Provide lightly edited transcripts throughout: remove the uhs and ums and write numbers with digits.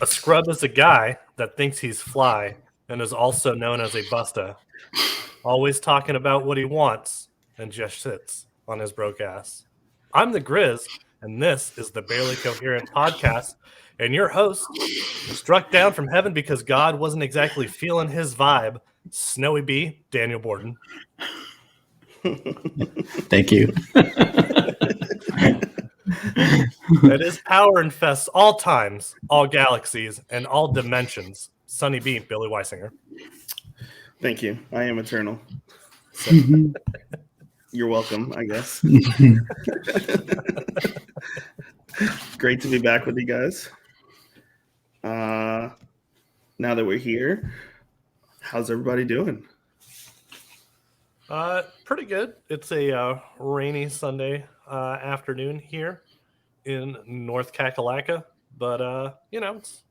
A scrub is a guy that thinks he's fly and is also known as a busta, always talking about what he wants and just sits on his broke ass. I'm the Grizz, and this is the Barely Coherent Podcast, and your host, struck down from heaven because God wasn't exactly feeling his vibe, Snowy B, Daniel Borden. Thank you. It is power infests all times, all galaxies, and all dimensions. Sonny B, Billy Weisinger. Thank you. I am eternal. So, you're welcome, I guess. Great to be back with you guys. Now that we're here, how's everybody doing? Pretty good. It's a rainy Sunday afternoon here in North Kakalaka, but it's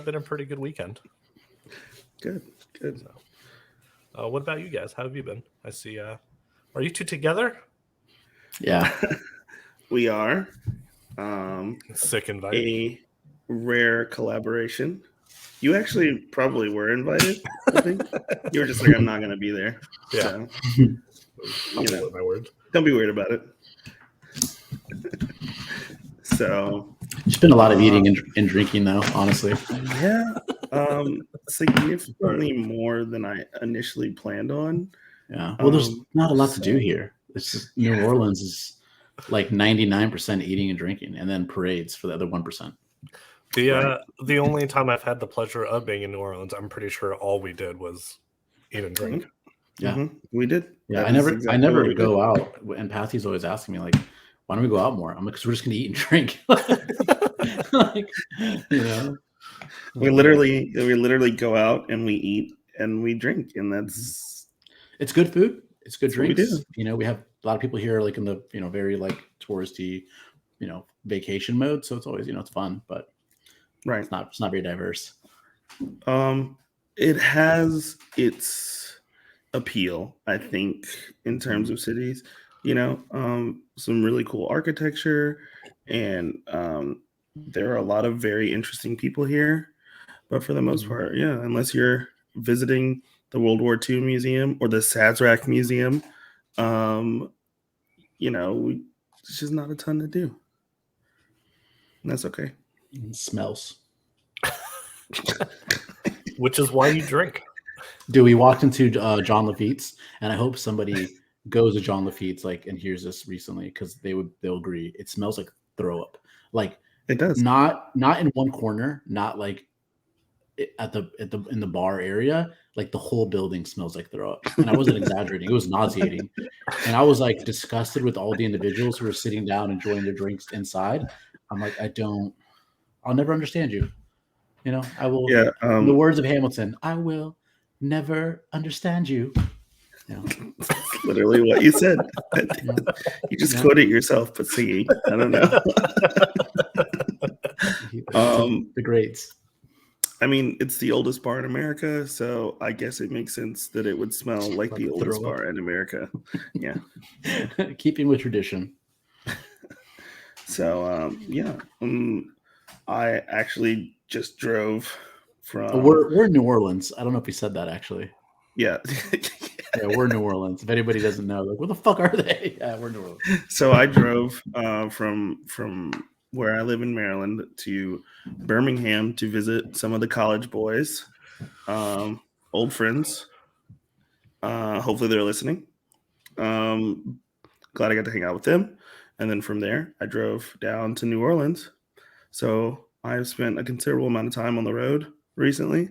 been a pretty good weekend. Good. So, what about you guys? How have you been? I see. Are you two together? Yeah, We are. Sick invite. A rare collaboration. You actually probably were invited, I think. You were just like, I'm not going to be there. Yeah. So, My word. don't be weird about it. So, it's been a lot of eating and drinking, though. Honestly, yeah, significantly more than I initially planned on. yeah. Well, there's not a lot to do here. It's just New Orleans is like 99% eating and drinking, and then parades for the other 1%. The only time I've had the pleasure of being in New Orleans, I'm pretty sure all we did was eat and drink. Yeah, we did. Yeah, I never go out, and Patty's always asking me like, "Why don't we go out more?" I'm like, "Because we're just gonna eat and drink." Like, we literally go out and we eat and we drink, and it's good food. It's good drinks. We do. We have a lot of people here like in the very like touristy, vacation mode. So it's always it's fun, but right. It's not very diverse. It has its appeal, I think, in terms of cities. Some really cool architecture, and there are a lot of very interesting people here. But for the most part, yeah, unless you're visiting the World War II Museum or the Sazerac Museum, it's just not a ton to do. And that's okay. It smells. Which is why you drink. Dude, we walked into John Lafitte's, and I hope somebody goes to John Lafitte's like and hears this recently, because they'll agree. It smells like throw up. Like it does. Not in one corner, not like in the bar area. Like the whole building smells like throw up. And I wasn't exaggerating. It was nauseating. And I was like disgusted with all the individuals who were sitting down enjoying their drinks inside. I'm like, I'll never understand you. I will. Yeah. In the words of Hamilton, I will never understand you. That's literally what you said. You just quoted yourself, but singing. I don't know. The greats. I mean, it's the oldest bar in America, so I guess it makes sense that it would smell like the oldest bar in America. Yeah. Keeping with tradition. So, I actually just drove from... We're in New Orleans. I don't know if we said that, actually. Yeah. Yeah, we're in New Orleans. If anybody doesn't know, like, where the fuck are they? Yeah, we're in New Orleans. So I drove from where I live in Maryland to Birmingham to visit some of the college boys, old friends. Hopefully they're listening. Glad I got to hang out with them. And then from there, I drove down to New Orleans. So I've spent a considerable amount of time on the road recently.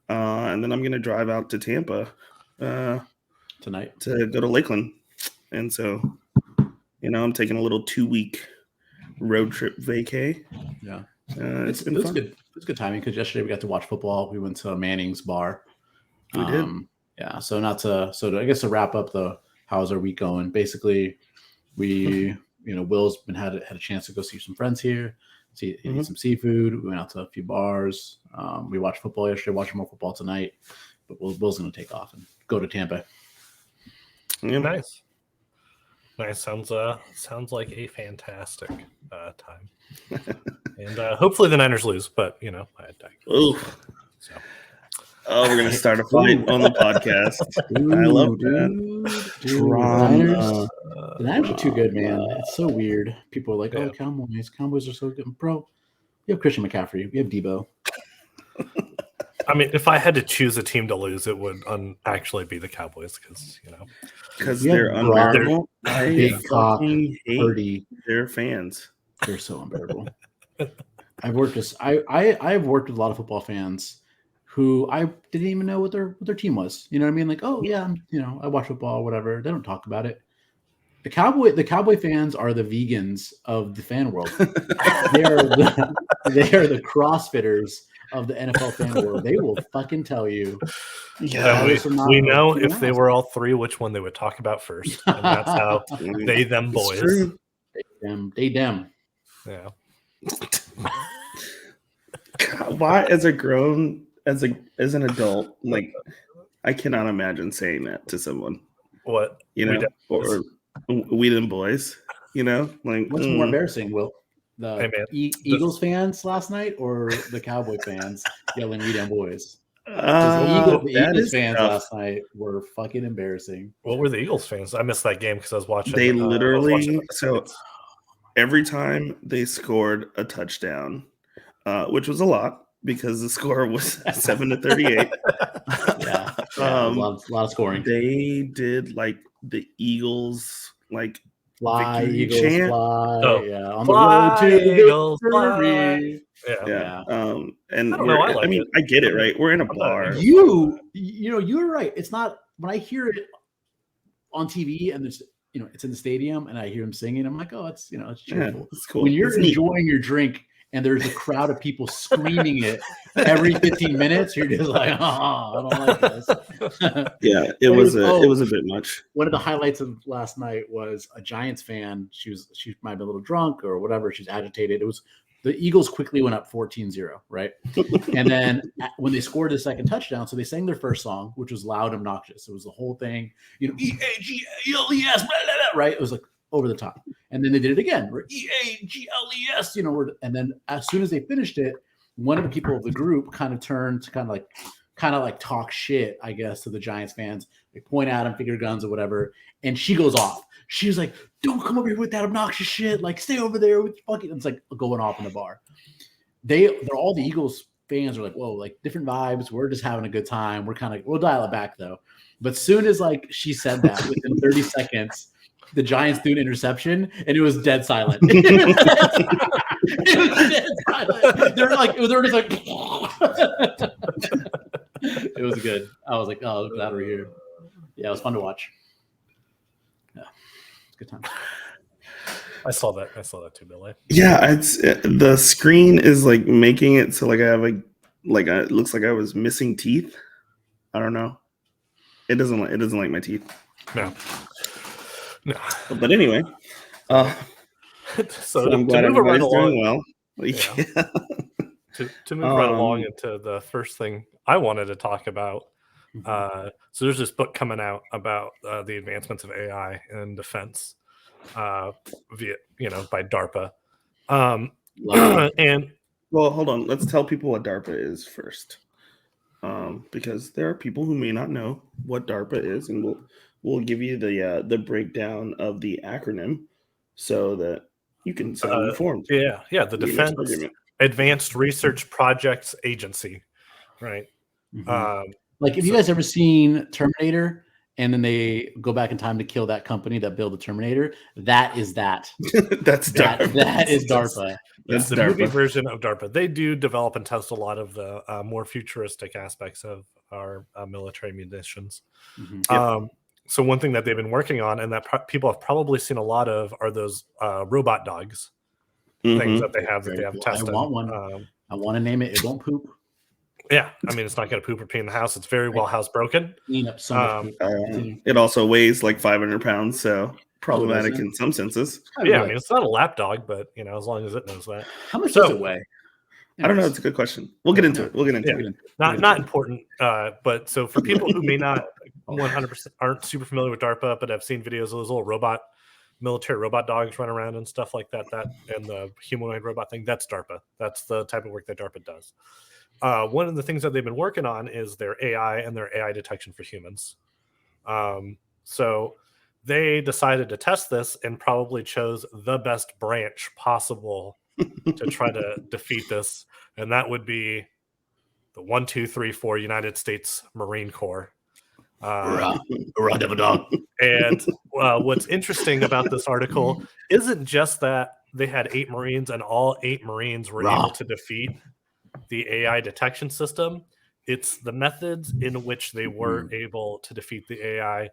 And then I'm going to drive out to Tampa tonight to go to Lakeland. And so, I'm taking a little 2-week road trip vacay. Yeah. It's been fun. Good. It's good timing, because yesterday we got to watch football. We went to Manning's bar. We did. Yeah. So I guess to wrap up how's our week going? Basically, we, Will's had a chance to go see some friends here, eat some seafood. We went out to a few bars. We watched football yesterday, watching more football tonight, but Will's going to take off and go to Tampa. Yeah. Nice. Nice. Sounds like a fantastic time. And hopefully the Niners lose, but I digress. Oof. So. Oh, we're gonna start a fight on the podcast. I love that. Drama. The Niners are too good, man. It's so weird. People are like, "Oh, Cowboys are so good, bro." You have Christian McCaffrey. You have Debo. I mean, if I had to choose a team to lose, it would actually be the Cowboys because they're unbearable. Big cock, hate Purdy. Their fans. They're so unbearable. I've worked with a lot of football fans who I didn't even know what their team was. You know what I mean? Like, oh yeah, I watch football, whatever. They don't talk about it. The Cowboy fans are the vegans of the fan world. they are the CrossFitters of the NFL fan world. They will fucking tell you. Yeah, we know if they were all three, which one they would talk about first, and that's how they them boys. They them. Yeah. Why, as an adult, like I cannot imagine saying that to someone. What or we them boys. Like what's more embarrassing, Will? The Eagles fans last night or the Cowboy fans yelling "We them boys"? The Eagles fans last night were fucking embarrassing. What were the Eagles fans? I missed that game because I was watching. They literally every time they scored a touchdown, which was a lot because the score was 7-38. Yeah, a lot of scoring. They did like the Eagles fly, Eagles chant. fly. Oh, yeah, on fly, the road to Eagles, victory. Yeah. And I mean, I get it, right? We're in a bar. You're right. It's not when I hear it on TV and there's it's in the stadium and I hear him singing. I'm like, oh, it's it's cheerful. Yeah, it's cool. When you're enjoying your drink and there's a crowd of people screaming it every 15 minutes, you're just like, I don't like this. Yeah, it was a bit much. One of the highlights of last night was a Giants fan. She might be a little drunk or whatever. She's agitated. It was the Eagles quickly went up 14-0, right? And then when they scored the second touchdown, so they sang their first song, which was loud, obnoxious. It was the whole thing, E-A-G-L-E-S, right? It was like over the top. And then they did it again, E-A-G-L-E-S, and then as soon as they finished it, one of the people of the group kind of turned to kind of like talk shit, I guess, to the Giants fans. They point at them, finger guns or whatever, and she goes off. She's like, "Don't come over here with that obnoxious shit. Like, stay over there with fucking." It's like going off in the bar. They're all the Eagles fans are like, "Whoa, like different vibes. We're just having a good time. We'll dial it back though." But soon as like she said that, within 30 seconds, the Giants threw an interception, and it was dead silent. It was dead silent. They're just like. It was good. I was like, "Oh, glad we're here." Yeah, it was fun to watch. Yeah, good time. I saw that too, Billy. Yeah, the screen is like making it so like I have it looks like I was missing teeth. I don't know. It doesn't like my teeth. No. But anyway, so I'm glad everybody's doing well. Yeah. To move right along into the first thing I wanted to talk about. So there's this book coming out about the advancements of AI in defense, by DARPA. And well, hold on. Let's tell people what DARPA is first, because there are people who may not know what DARPA is, and we'll give you the breakdown of the acronym so that you can sound informed. Yeah, the Defense Advanced Research Projects Agency, right? Mm-hmm. Like, have you guys ever seen Terminator? And then they go back in time to kill that company that built the Terminator. That is that. That's DARPA. That is DARPA. That's the movie version of DARPA. They do develop and test a lot of the more futuristic aspects of our military munitions. Mm-hmm. So one thing that they've been working on, and that people have probably seen a lot of, are those robot dogs. Mm-hmm. Things that they have tested. I want one. I want to name it. It won't poop. Yeah, I mean, it's not going to poop or pee in the house. It's very well housebroken. It also weighs like 500 pounds, so problematic in some senses. Yeah, I mean, it's not a lap dog, but as long as it knows that. How much does it weigh? I don't know. It's a good question. We'll get into it. Not important, but so for people who may not 100% aren't super familiar with DARPA, but have seen videos of those little robot military robot dogs run around and stuff like that. That and the humanoid robot thing, that's DARPA. That's the type of work that DARPA does. One of the things that they've been working on is their AI and their AI detection for humans. So they decided to test this and probably chose the best branch possible to try to defeat this, and that would be the 1, 2, 3, 4 United States Marine Corps. And what's interesting about this article isn't just that they had 8 Marines and all 8 Marines were able to defeat the AI detection system. It's the methods in which they were able to defeat the AI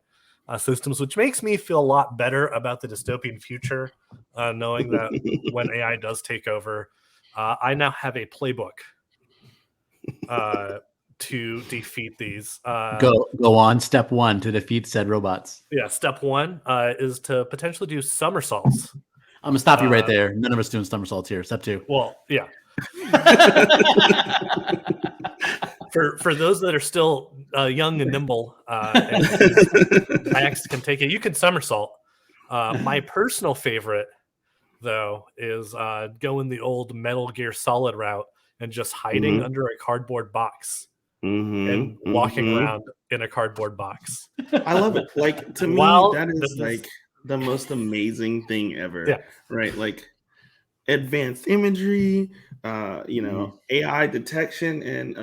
systems, which makes me feel a lot better about the dystopian future, knowing that when AI does take over, I now have a playbook to defeat these. Go on. Step 1 to defeat said robots. Yeah, step 1 is to potentially do somersaults. I'm gonna stop you right there. None of us doing somersaults here. Step 2. Well, yeah. For those that are still young and nimble, Max can take it. You can somersault. My personal favorite, though, is going the old Metal Gear Solid route and just hiding under a cardboard box and walking around in a cardboard box. I love it. Like, to me, that is like the most amazing thing ever. Yeah. Right? Like, advanced imagery, AI detection and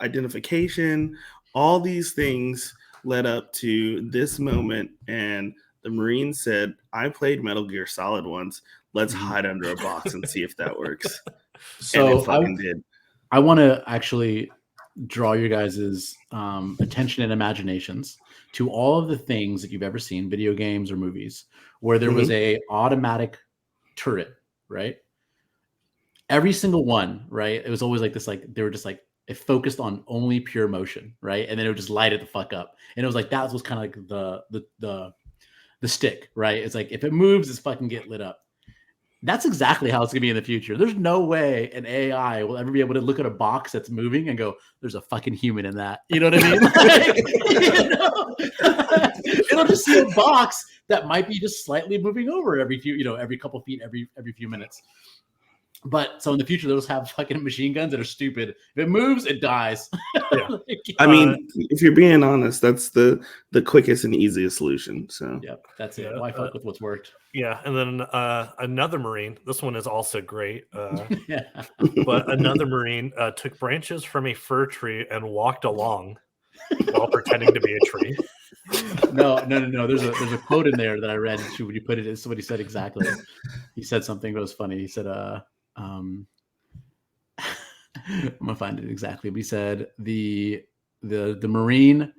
identification, all these things led up to this moment. And the Marines said, I played Metal Gear Solid once. Let's hide under a box and see if that works. So and it fucking did. I want to actually draw your guys' attention and imaginations to all of the things that you've ever seen, video games or movies, where there was a automatic turret, right? Every single one, right? It was always like this, like they were just like it focused on only pure motion, right? And then it would just light it the fuck up. And it was like that was kind of like the stick, right? It's like if it moves, it's fucking get lit up. That's exactly how it's gonna be in the future. There's no way an AI will ever be able to look at a box that's moving and go, "There's a fucking human in that." You know what I mean? It'll just see a box that might be just slightly moving over every couple feet, every few minutes. But so in the future, they'll just have fucking machine guns that are stupid. If it moves, it dies. Yeah. I mean, if you're being honest, that's the quickest and easiest solution. So yep, that's it. Why fuck with what's worked? Yeah, and then another Marine. This one is also great. Yeah. But another Marine took branches from a fir tree and walked along while pretending to be a tree. No. There's a quote in there that I read. When you put it, is what he said exactly. He said something that was funny. He said, I'm gonna find it exactly. But he said the Marine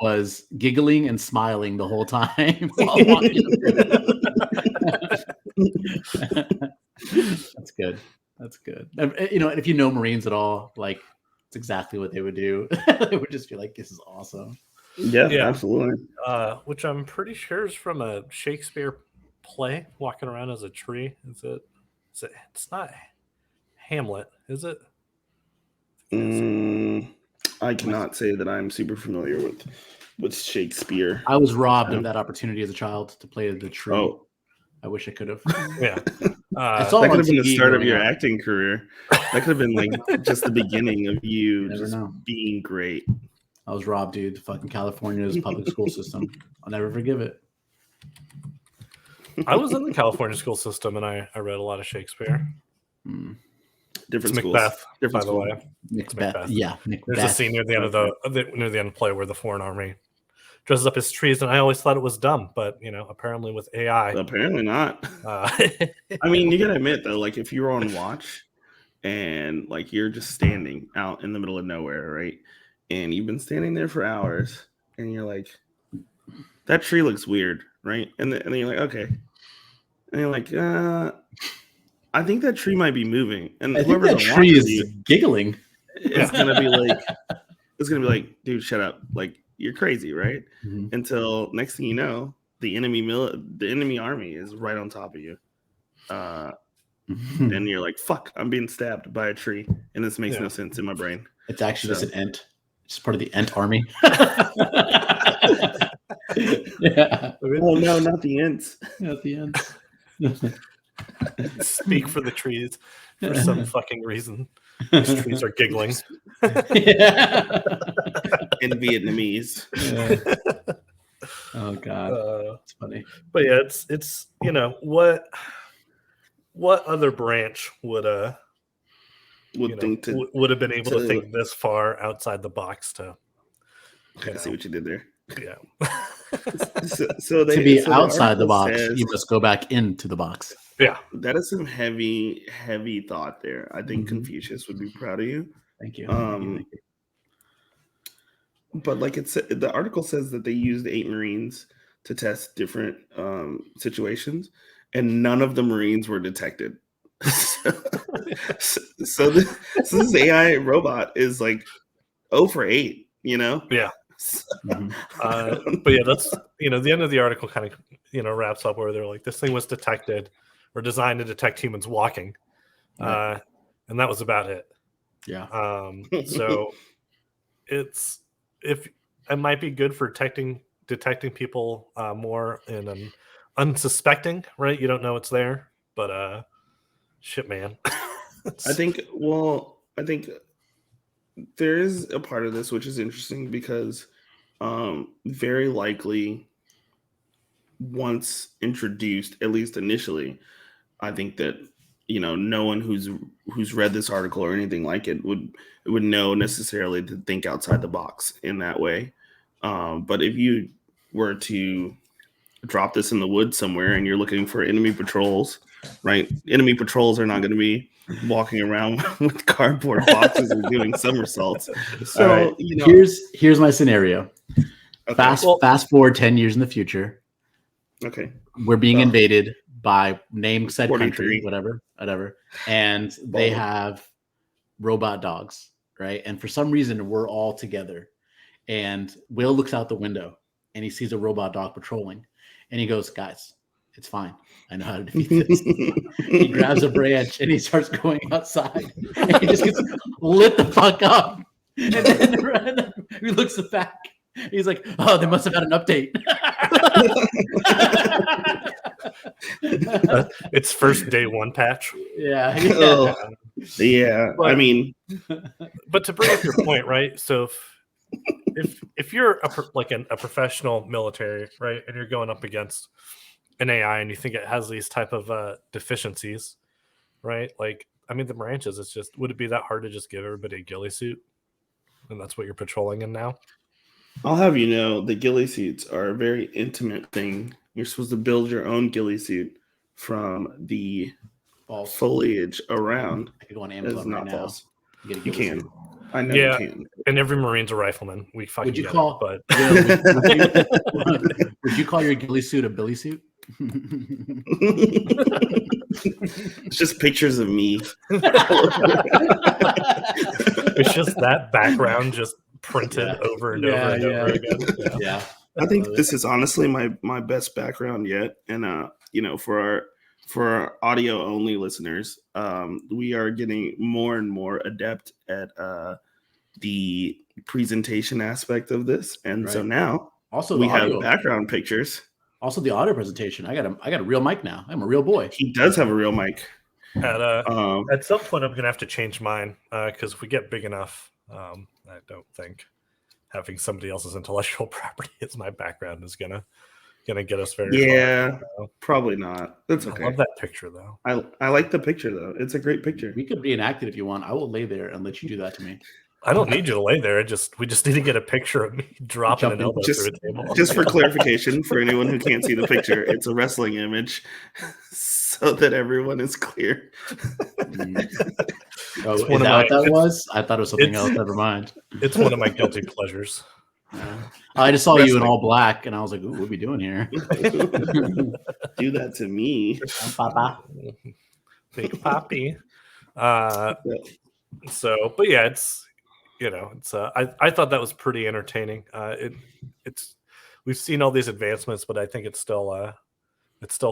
was giggling and smiling the whole time. That's good. That's good. If you know Marines at all, like it's exactly what they would do. They would just be like, "This is awesome." Yeah, absolutely. Which I'm pretty sure is from a Shakespeare play, walking around as a tree. It's not Hamlet, is it? I cannot say that I'm super familiar with Shakespeare. I was robbed of that opportunity as a child to play the tree. Oh. I wish I could have. Yeah. That could have been the start of your acting career. That could have been like just the beginning of you just being great. I was robbed, dude. Fucking California's public school system. I'll never forgive it. I was in the California school system, and I read a lot of Shakespeare. Different schools. Macbeth, different by the way. Macbeth. Yeah, Macbeth. There's a scene near the end of the play where the foreign army dresses up as trees, and I always thought it was dumb, but apparently with AI, apparently not. I mean, you gotta admit though, like if you're on watch and like you're just standing out in the middle of nowhere, right? And you've been standing there for hours, and you're like, that tree looks weird, right? And then you're like, okay. And you're like, I think that tree might be moving. And I think that tree is giggling. It's gonna be like, dude, shut up. Like, you're crazy, right? Mm-hmm. Until next thing you know, the enemy army is right on top of you. And you're like, fuck, I'm being stabbed by a tree. And this makes no sense in my brain. It's actually just an ant. It's part of the ant army. Yeah. Oh no, not the ants. At the end. Speak for the trees for some fucking reason. These trees are giggling. Yeah. In Vietnamese. Yeah. Oh God, it's funny. But yeah, it's what other branch would would have been able to think this far outside the box to I see what you did there. yeah. So To be the outside the article box, says- you must go back into the box. Yeah. That is some heavy thought there. I think Mhm. Confucius would be proud of you. Thank you. But like the article says that they used 8 Marines to test different situations, and none of the Marines were detected. so this AI robot is like 0 for 8, you know? Yeah. Mhm. But yeah, that's the end of the article kind of wraps up where they're like, this thing was detected or designed to detect humans walking, Right. and that was about it. Yeah. So it might be good for detecting people more in an unsuspecting, right? You don't know it's there, but shit, man. I think there is a part of this which is interesting because very likely once introduced, at least initially, I think that no one who's read this article or anything like it would know necessarily to think outside the box in that way. But if you were to drop this in the woods somewhere and you're looking for enemy patrols, right? Enemy patrols are not going to be walking around with cardboard boxes and doing somersaults. So All right. Here's my scenario. Okay. Fast forward 10 years in the future. Okay. We're being invaded by name said 43. country, whatever, and they have robot dogs, right? And for some reason, we're all together. And Will looks out the window and he sees a robot dog patrolling, and he goes, "Guys, it's fine. I know how to defeat this." He grabs a branch and he starts going outside, and he just gets lit the fuck up. And then he looks back. He's like, "Oh, they must have had an update." It's first day 1 patch. Yeah. Yeah. But, I mean, but to bring up your point, right? So if you're a professional military, right, and you're going up against an AI and you think it has these type of deficiencies, right? Like, I mean, the branches, it's just, would it be that hard to just give everybody a ghillie suit? And that's what you're patrolling in now? I'll have you know, the ghillie suits are a very intimate thing. You're supposed to build your own ghillie suit from the foliage around. I could go on That is Amazon not right now. false. You You can. suit. I know Yeah. you can. And every Marine's a rifleman. We fucking Would you get call? it, but Would you call your ghillie suit a billy suit? It's just pictures of me. it's just that background just printed over and over and over again. Yeah. I think this is honestly my best background yet. And for our audio only listeners, we are getting more and more adept at the presentation aspect of this. And so now also we have background pictures. Also the audio presentation. I got a real mic now. I'm a real boy. He does have a real mic. At some point, I'm gonna have to change mine because if we get big enough, I don't think having somebody else's intellectual property as my background is gonna get us very far. Probably not. That's okay. I love that picture though. I like the picture though. It's a great picture. We could reenact it if you want. I will lay there and let you do that to me. I don't need you to lay there. We just need to get a picture of me dropping an elbow through a table. Just for clarification, for anyone who can't see the picture, it's a wrestling image, so that everyone is clear. Oh, is that what that was? I thought it was something else. Never mind. It's one of my guilty pleasures. I just saw you in all black, and I was like, "Ooh, what are we doing here?" Do that to me, Papa. Big Poppy. So, but yeah, it's I thought that was pretty entertaining. It's we've seen all these advancements, but I think it's still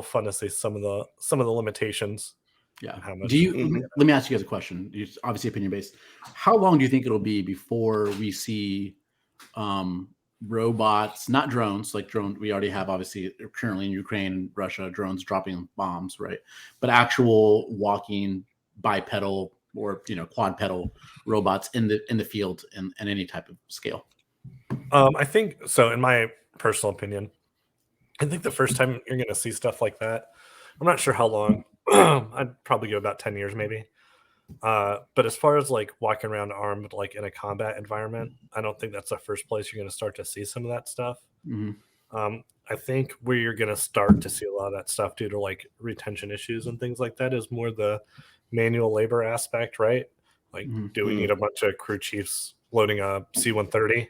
fun to see some of the limitations. Yeah. How much, do you? Let me ask you guys a question. It's obviously opinion based. How long do you think it'll be before we see robots, not drones, like drones we already have obviously currently in Ukraine, Russia, drones dropping bombs, right? But actual walking bipedal or quadpedal robots in the field and any type of scale. I think so. In my personal opinion, I think the first time you're going to see stuff like that, I'm not sure how long. I'd probably go about 10 years, maybe. But as far as like walking around armed, like in a combat environment, I don't think that's the first place you're going to start to see some of that stuff. Mhm. I think where you're going to start to see a lot of that stuff due to like retention issues and things like that is more the manual labor aspect, right? Like, Mhm. do we need a bunch of crew chiefs loading a C-130?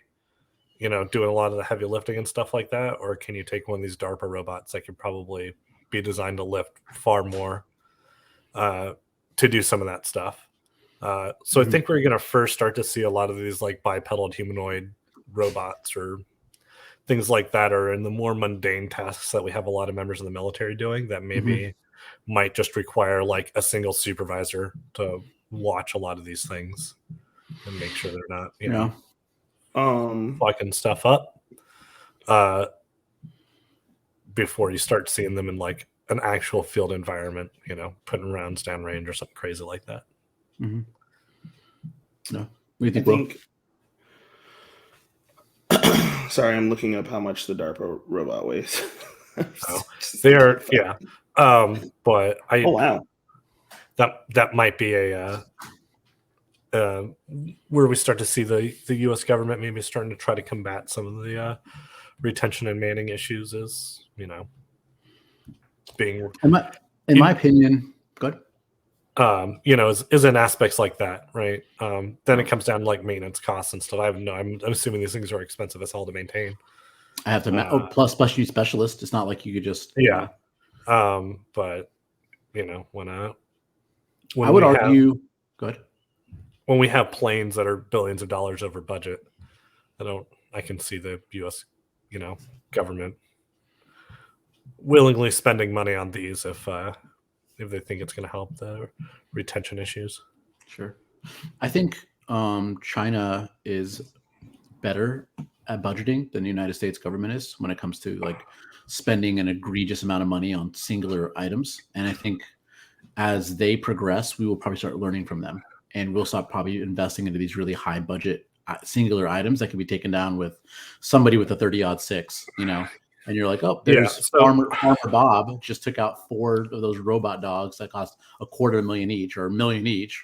Doing a lot of the heavy lifting and stuff like that? Or can you take one of these DARPA robots that could probably be designed to lift far more to do some of that stuff? So I think we're going to first start to see a lot of these like bipedal humanoid robots or things like that, or in the more mundane tasks that we have a lot of members of the military doing that maybe might just require like a single supervisor to watch a lot of these things and make sure they're not, fucking stuff up before you start seeing them in like an actual field environment, putting rounds down range or something crazy like that. Mhm. No. What do you I think, Will? think. Sorry, I'm looking up how much the DARPA robot weighs. They are, yeah. But Oh wow. that might be a where we start to see the U.S. government maybe starting to try to combat some of the retention and manning issues is, being In my opinion, good. Is in aspects like that, right? Then it comes down to like maintenance costs and stuff. I'm assuming these things are expensive as hell to maintain. I have to plus specialty specialist. It's not like you could just But when I would argue good. When we have planes that are billions of dollars over budget, I can see the U.S. government willingly spending money on these if they think it's going to help the retention issues. Sure. I think China is better at budgeting than the United States government is when it comes to like spending an egregious amount of money on singular items. And I think as they progress, we will probably start learning from them, and we'll start probably investing into these really high budget singular items that can be taken down with somebody with a 30-06, and you're like, oh, there's Farmer Bob just took out 4 of those robot dogs that cost $250,000 each or $1 million each,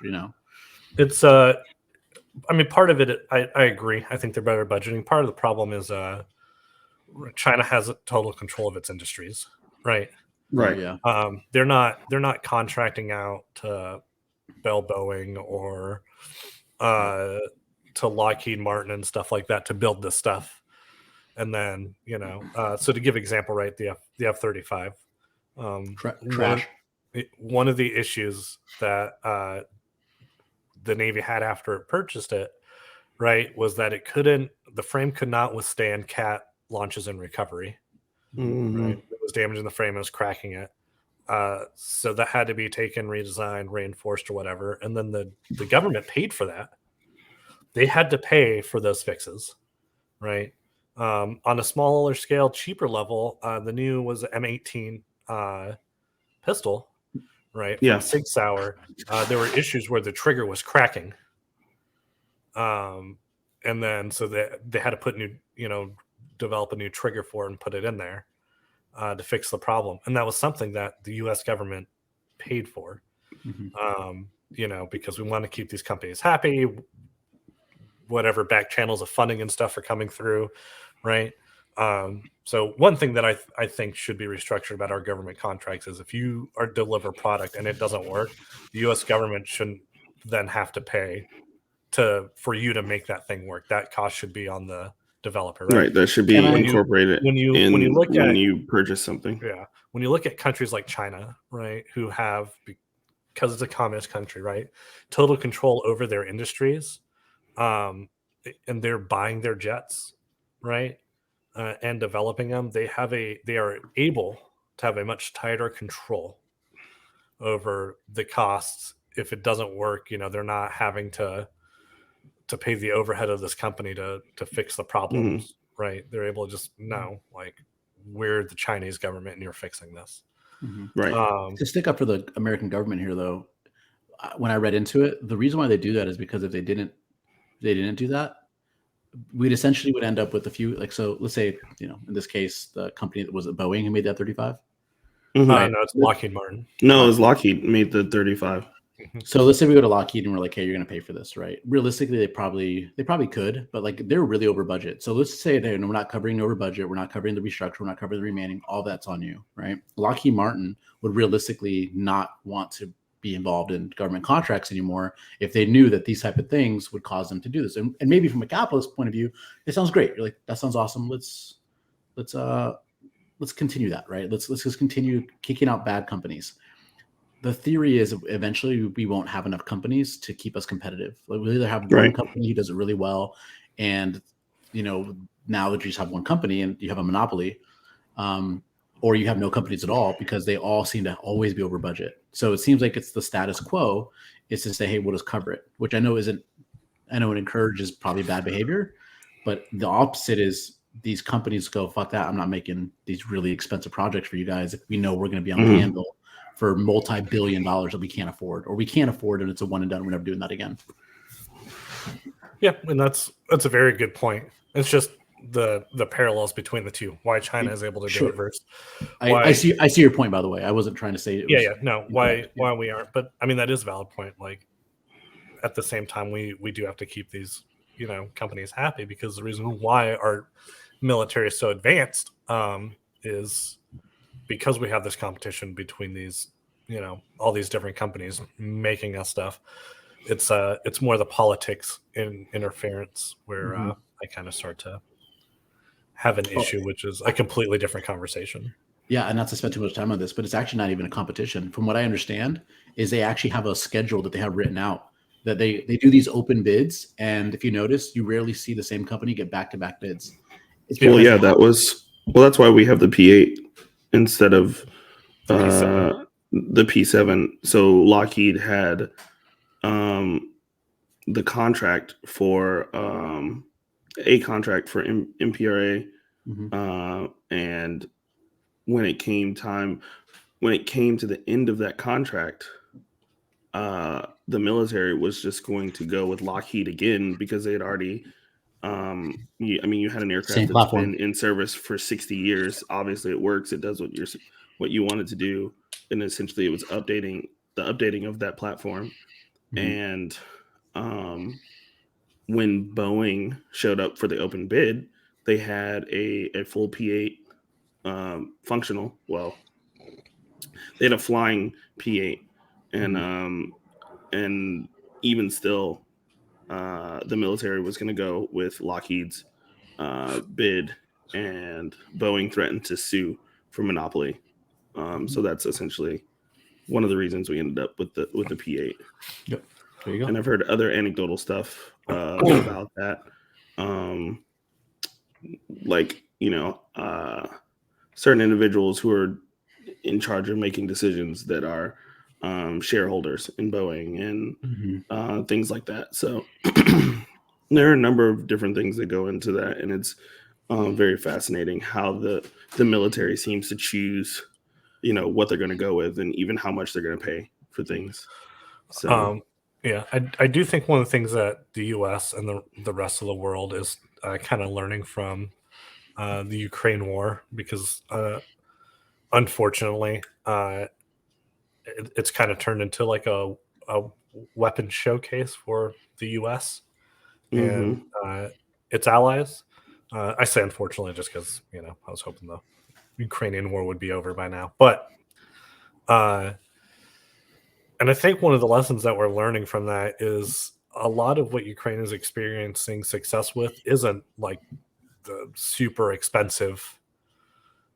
It's part of it, I agree. I think they're better at budgeting. Part of the problem is China has total control of its industries, right? Right. Yeah. They're not contracting out to Bell Boeing or to Lockheed Martin and stuff like that to build this stuff. And then, so to give example, right, the F-35. Trash. One of the issues that the Navy had after it purchased it, right, was that the frame could not withstand CAT launches and recovery. Right, it was damaging the frame, it was cracking it. So that had to be taken, redesigned, reinforced, or whatever. And then the government paid for that. They had to pay for those fixes, right? On a smaller scale, cheaper level, the new was M18 pistol, right? Yeah. From Sig Sauer. There were issues where the trigger was cracking. And then so they had to put develop a new trigger for it and put it in there to fix the problem. And that was something that the U.S. government paid for, because we want to keep these companies happy. Whatever back channels of funding and stuff are coming through, right? So one thing that I think should be restructured about our government contracts is if you deliver a product and it doesn't work, the U.S. government shouldn't then have to pay for you to make that thing work. That cost should be on the developer, right? That should be incorporated when you purchase something. Yeah, when you look at countries like China, right, who have, because it's a communist country, right, total control over their industries, and they're buying their jets, right, and developing them. They are able to have a much tighter control over the costs. If it doesn't work, they're not having to pay the overhead of this company to fix the problems. right? They're able to just no, like we're the Chinese government and you're fixing this. Right. To stick up for the American government here, though, when I read into it, the reason why they do that is because if they didn't do that, we'd essentially would end up with a few, like, so let's say, in this case, the company that was Boeing who made that 35. Mhm. No, it's Lockheed Martin. No, it was Lockheed made the 35. So let's say we go to Lockheed and we're like, hey, you're going to pay for this, right? Realistically, they probably could, but like they're really over budget. So let's say that we're not covering over budget, we're not covering the restructure, we're not covering the remaining, all that's on you, right? Lockheed Martin would realistically not want to be involved in government contracts anymore if they knew that these type of things would cause them to do this. And maybe from a capitalist point of view, it sounds great. You're like, that sounds awesome. Let's continue that, right? Let's just continue kicking out bad companies. The theory is eventually we won't have enough companies to keep us competitive. Like we'll either have one Right. company who does it really well, and now that you just have one company and you have a monopoly, or you have no companies at all because they all seem to always be over budget. So it seems like it's the status quo is to say, hey, we'll just cover it, which I know it encourages probably bad behavior, but the opposite is these companies go, fuck that, I'm not making these really expensive projects for you guys if we know we're going to be on the handle for multi-billion dollars that we can't afford, or we can't afford, and it's a one and done. We're never doing that again. Yeah, and that's a very good point. It's just the parallels between the two. Why China is able to do it versus I see your point, by the way. I wasn't trying to say it was why we aren't, but I mean that is a valid point. Like at the same time, we do have to keep these companies happy, because the reason why our military is so advanced is because we have this competition between these all these different companies making us stuff. It's more the politics in interference where I kind of start to have an issue, which is a completely different conversation. Yeah, and not to spend too much time on this, but it's actually not even a competition. From what I understand, is they actually have a schedule that they have written out that they do these open bids, and if you notice, you rarely see the same company get back-to-back bids. That's why we have the P8 instead of the P7. So Lockheed had the contract for a contract for MPRA, and when it came to the end of that contract, the military was just going to go with Lockheed again because they had already. You had an aircraft that's been in service for 60 years. Obviously, it works. It does what you want it to do, and essentially, it was updating of that platform. And when Boeing showed up for the open bid, they had a full P8 functional. Well, they had a flying P8, and even still, the military was going to go with Lockheed's bid, and Boeing threatened to sue for monopoly. So that's essentially one of the reasons we ended up with the P8. Yep. There you go. And I've heard other anecdotal stuff about that. Certain individuals who are in charge of making decisions that are shareholders in Boeing and things like that. So there are a number of different things that go into that, and it's very fascinating how the military seems to choose, what they're going to go with, and even how much they're going to pay for things. So, I do think one of the things that the U.S. and the rest of the world is kind of learning from the Ukraine war, because unfortunately, it's kind of turned into like a weapon showcase for the U.S. and its allies. I say unfortunately just because I was hoping the Ukrainian war would be over by now, but and I think one of the lessons that we're learning from that is a lot of what Ukraine is experiencing success with isn't like the super expensive,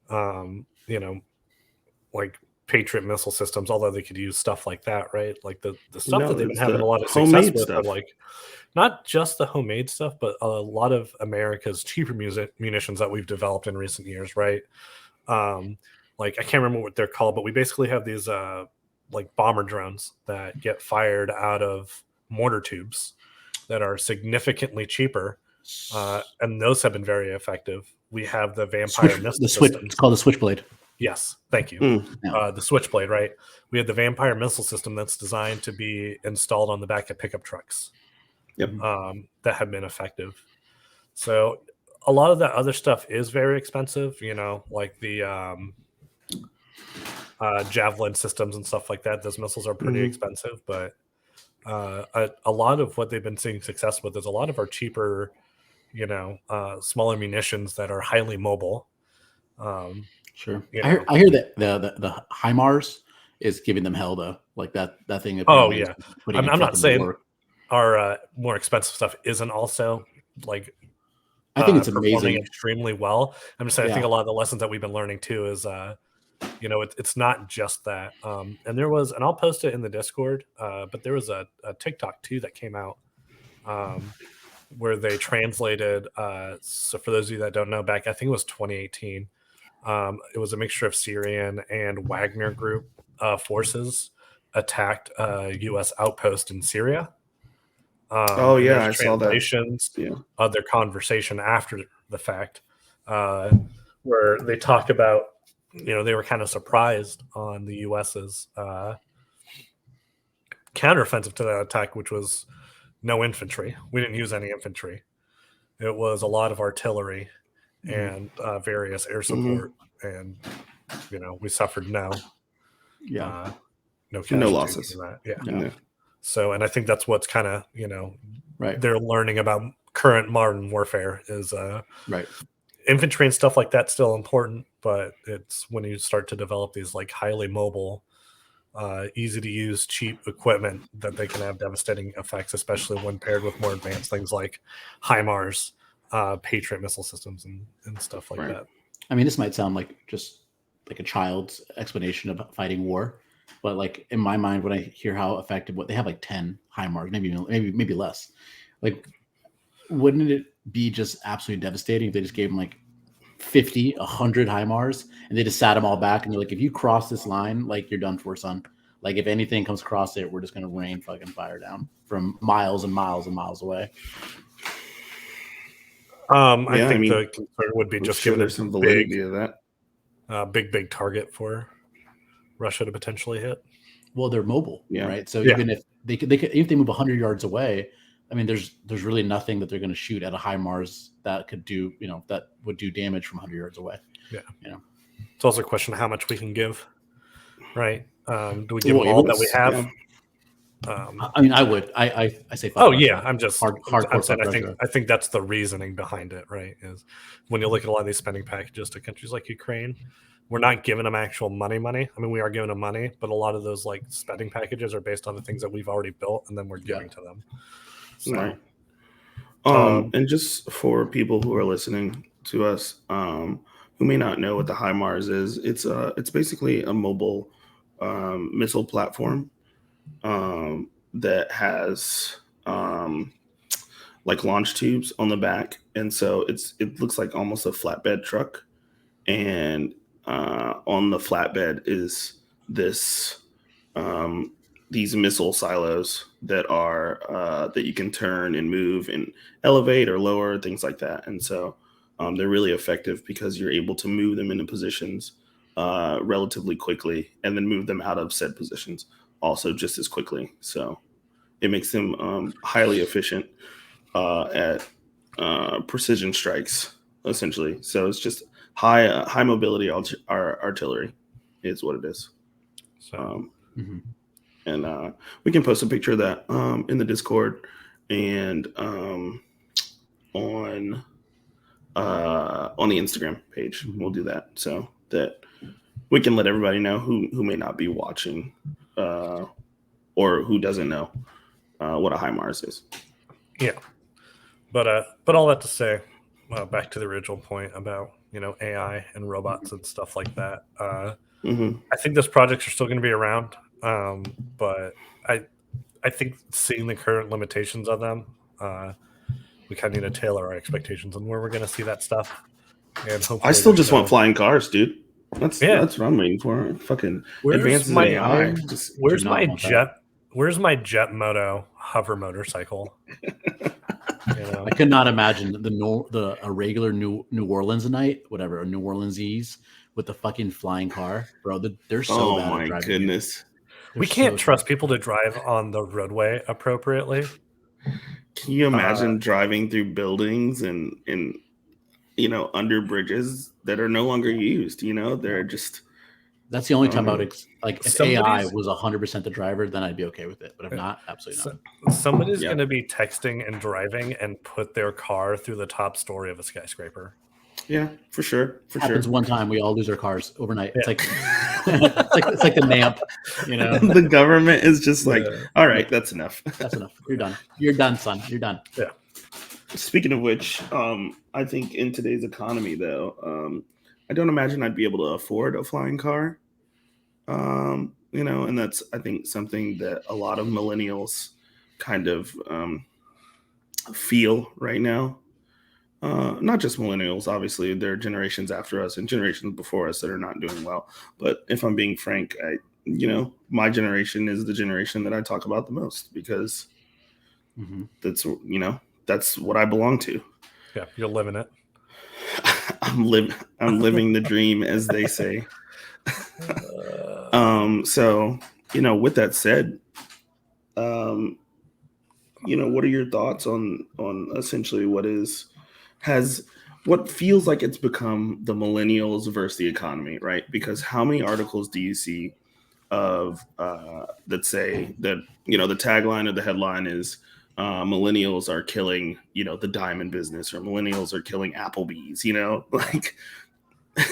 like Patriot missile systems, although they could use stuff like that, right? Like the stuff that they've been having a lot of success with are like not just the homemade stuff, but a lot of America's cheaper munitions that we've developed in recent years, right? Like I can't remember what they're called, but we basically have these like bomber drones that get fired out of mortar tubes that are significantly cheaper and those have been very effective. We have the vampire missile system. It's called the Switchblade. Yes, thank you. The Switchblade, right? We have the vampire missile system that's designed to be installed on the back of pickup trucks. Yep. That have been effective. So a lot of that other stuff is very expensive, like the javelin systems and stuff like that. Those missiles are pretty expensive, but a lot of what they've been seeing success with is a lot of our cheaper, smaller munitions that are highly mobile. Sure. I hear that the HIMARS is giving them hell though. Like that thing. Oh yeah. I'm not saying our more expensive stuff isn't also like. I think it's amazing, extremely well. I'm just saying, I think a lot of the lessons that we've been learning too is, it's not just that. And I'll post it in the Discord, but there was a TikTok too that came out where they translated. So for those of you that don't know, back I think it was 2018. It was a mixture of Syrian and Wagner group forces attacked a U.S. outpost in Syria. I saw that. Of their conversation after the fact, where they talk about, they were kind of surprised on the U.S.'s counteroffensive to that attack, which was no infantry. We didn't use any infantry. It was a lot of artillery and various air support, and we suffered no losses. That. So, and I think that's what's kind of, right. They're learning about current modern warfare is right. Infantry and stuff like that's still important, but it's when you start to develop these like highly mobile, easy to use, cheap equipment that they can have devastating effects, especially when paired with more advanced things like HIMARS, Patriot missile systems and stuff like that. I mean, this might sound like just like a child's explanation of fighting war. But like in my mind, when I hear how effective, what they have like 10 HIMARS, maybe less. Like, wouldn't it be just absolutely devastating if they just gave them like 50, 100 HIMARS and they just sat them all back and they're like, if you cross this line, like you're done for, son. Like if anything comes across it, we're just gonna rain fucking fire down from miles and miles and miles away. I think the concern would be just giving some validity to that. Big target for Russia to potentially hit. Well, they're mobile, right? So even if they move 100 yards away, I mean, there's really nothing that they're going to shoot at a HIMARS that could do, that would do damage from 100 yards away. Yeah, it's also a question of how much we can give, right? Do we give them all that we have? Yeah. I mean, I would. I say. I'm just hardcore. I'm saying I think that's the reasoning behind it, right? Is when you look at a lot of these spending packages to countries like Ukraine. We're not giving them actual money. I mean, we are giving them money, but a lot of those like spending packages are based on the things that we've already built, and then we're giving to them. So, right. And just for people who are listening to us, who may not know what the HIMARS is, it's basically a mobile missile platform that has like launch tubes on the back, and so it looks like almost a flatbed truck, and on the flatbed is these missile silos that are that you can turn and move and elevate or lower, things like that. And so they're really effective because you're able to move them into positions relatively quickly and then move them out of said positions also just as quickly. So it makes them highly efficient at precision strikes, essentially. So it's just high mobility artillery is what it is. So, and we can post a picture of that in the Discord and on the Instagram page. We'll do that so that we can let everybody know who may not be watching or who doesn't know what a HIMARS is. Yeah, but all that to say, back to the original point about AI and robots and stuff like that. I think those projects are still going to be around, but I think seeing the current limitations of them, we kind of need to tailor our expectations on where we're going to see that stuff. And hopefully, I still just want flying cars, dude. That's what I'm waiting for. Fucking advances in AI. Where's my Jet Moto hover motorcycle? You know, I could not imagine a regular New Orleans night, whatever, a New Orleansese with the fucking flying car, bro. They're so Oh bad at my driving. Here. goodness. They're we can't so trust people to drive on the roadway appropriately. Can you imagine driving through buildings and under bridges that are no longer used? They're just. That's the only time I would like if AI Somebody's- was 100% the driver, then I'd be okay with it. But if not, absolutely not. Somebody's Yeah. going to be texting and driving and put their car through the top story of a skyscraper. Yeah, for sure. Happens one time, we all lose our cars overnight. Yeah. It's like it's like the NAMP, The government is just like, all right, that's enough. That's enough. You're done. You're done, son. You're done. Yeah. Speaking of which, I think in today's economy, though, I don't imagine I'd be able to afford a flying car. And that's, I think, something that a lot of millennials kind of feel right now. Not just millennials, obviously, there are generations after us and generations before us that are not doing well. But if I'm being frank, my generation is the generation that I talk about the most because that's what I belong to. Yeah, you're living it. I'm living the dream, as they say. So, with that said, what are your thoughts on essentially what feels like it's become the millennials versus the economy, right? Because how many articles do you see of that say that, the tagline or the headline is millennials are killing, the diamond business, or millennials are killing Applebee's, like.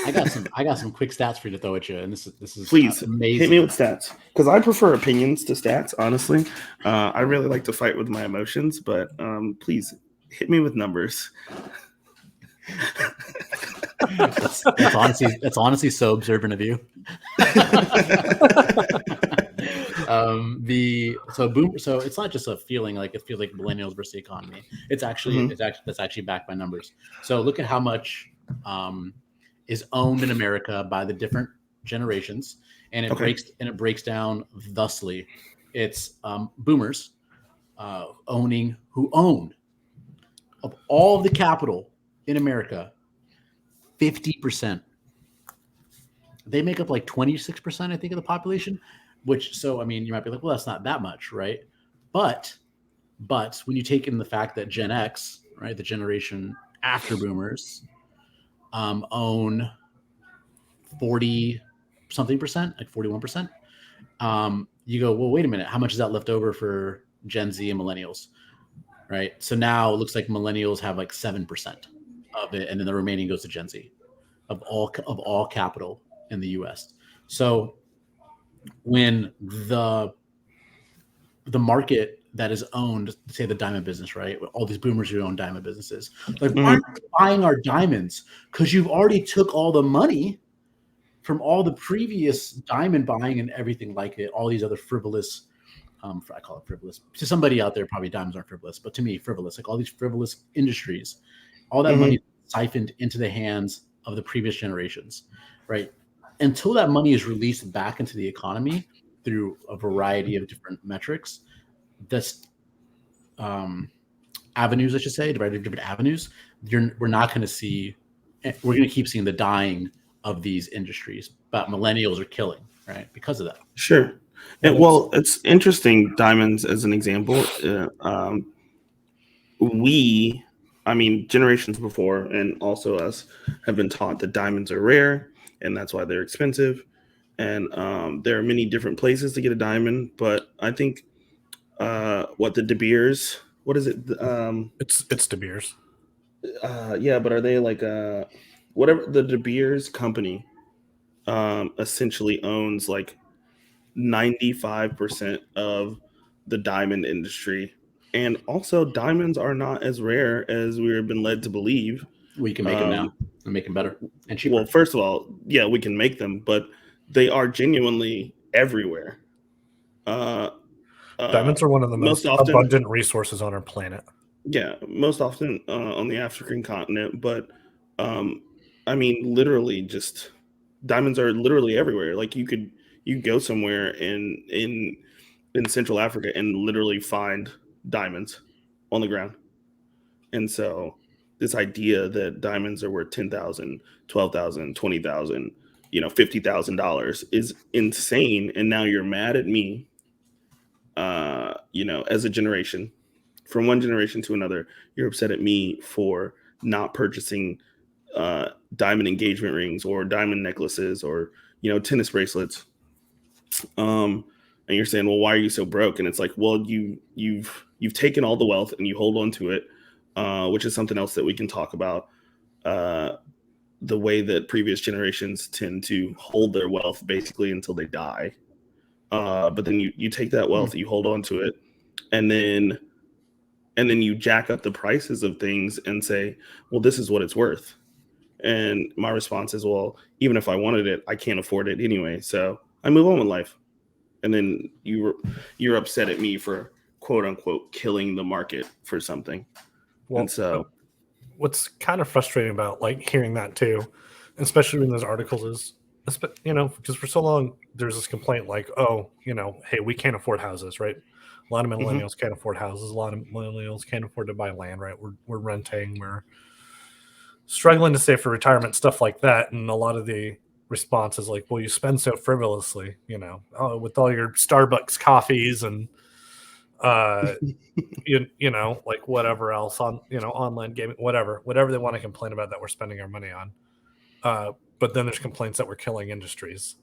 I got some quick stats for you to throw at you, and this is Please amazing. Hit me with stats, because I prefer opinions to stats. Honestly, I really like to fight with my emotions, but please hit me with numbers. That's honestly so observant of you. So it's not just a feeling, like it feels like millennials versus the economy. It's actually that's actually backed by numbers. So look at how much is owned in America by the different generations, and it breaks down thusly. It's boomers who own of all of the capital in America, 50%. They make up like 26%, I think, of the population. So I mean, you might be like, well, that's not that much, right? But when you take in the fact that Gen X, right, the generation after boomers, own 40 something percent, like 41%. You go, well, wait a minute, how much is that left over for Gen Z and millennials, right? So now it looks like millennials have like 7% of it, and then the remaining goes to Gen Z of all capital in the U.S. So when the market that is owned, say the diamond business, right? All these boomers who own diamond businesses, like, why aren't you buying our diamonds? Because you've already took all the money from all the previous diamond buying and everything like it, all these other frivolous, I call it frivolous. To somebody out there, probably diamonds aren't frivolous, but to me, frivolous, like all these frivolous industries, all that money siphoned into the hands of the previous generations, right? Until that money is released back into the economy through a variety of different metrics, avenues, I should say, different avenues, we're not going to see, we're going to keep seeing the dying of these industries, but millennials are killing, right? Because of that. Sure. It's interesting, diamonds as an example. Generations before, and also us, have been taught that diamonds are rare, and that's why they're expensive. And there are many different places to get a diamond, but I think the De Beers, what is it? It's De Beers. Yeah, but are they like whatever the De Beers company essentially owns like 95% of the diamond industry. And also, diamonds are not as rare as we've been led to believe. We can make them now and make them better and cheaper. Well, first of all, yeah, we can make them, but they are genuinely everywhere. Diamonds are one of the most abundant resources on our planet. Yeah, most often on the African continent, but literally, just diamonds are literally everywhere. Like you go somewhere in Central Africa and literally find diamonds on the ground. And so this idea that diamonds are worth 10,000, 12,000, 20,000, $50,000 is insane. And now you're mad at me, as a generation, from one generation to another, you're upset at me for not purchasing diamond engagement rings or diamond necklaces or, tennis bracelets. And you're saying, well, why are you so broke? And it's like, well, you've taken all the wealth and you hold on to it, which is something else that we can talk about. The way that previous generations tend to hold their wealth basically until they die. But then you take that wealth, you hold on to it, and then you jack up the prices of things and say, well, this is what it's worth. And my response is, well, even if I wanted it, I can't afford it anyway. So I move on with life. And then you're upset at me for quote unquote killing the market for something. Well, and so what's kind of frustrating about like hearing that too, especially in those articles, is because for so long there's this complaint like, oh, hey, we can't afford houses, right? A lot of millennials can't afford houses. A lot of millennials can't afford to buy land, right? We're renting. We're struggling to save for retirement, stuff like that. And a lot of the response is like, well, you spend so frivolously, with all your Starbucks coffees and like whatever else on online gaming, whatever they want to complain about that we're spending our money on. But then there's complaints that we're killing industries,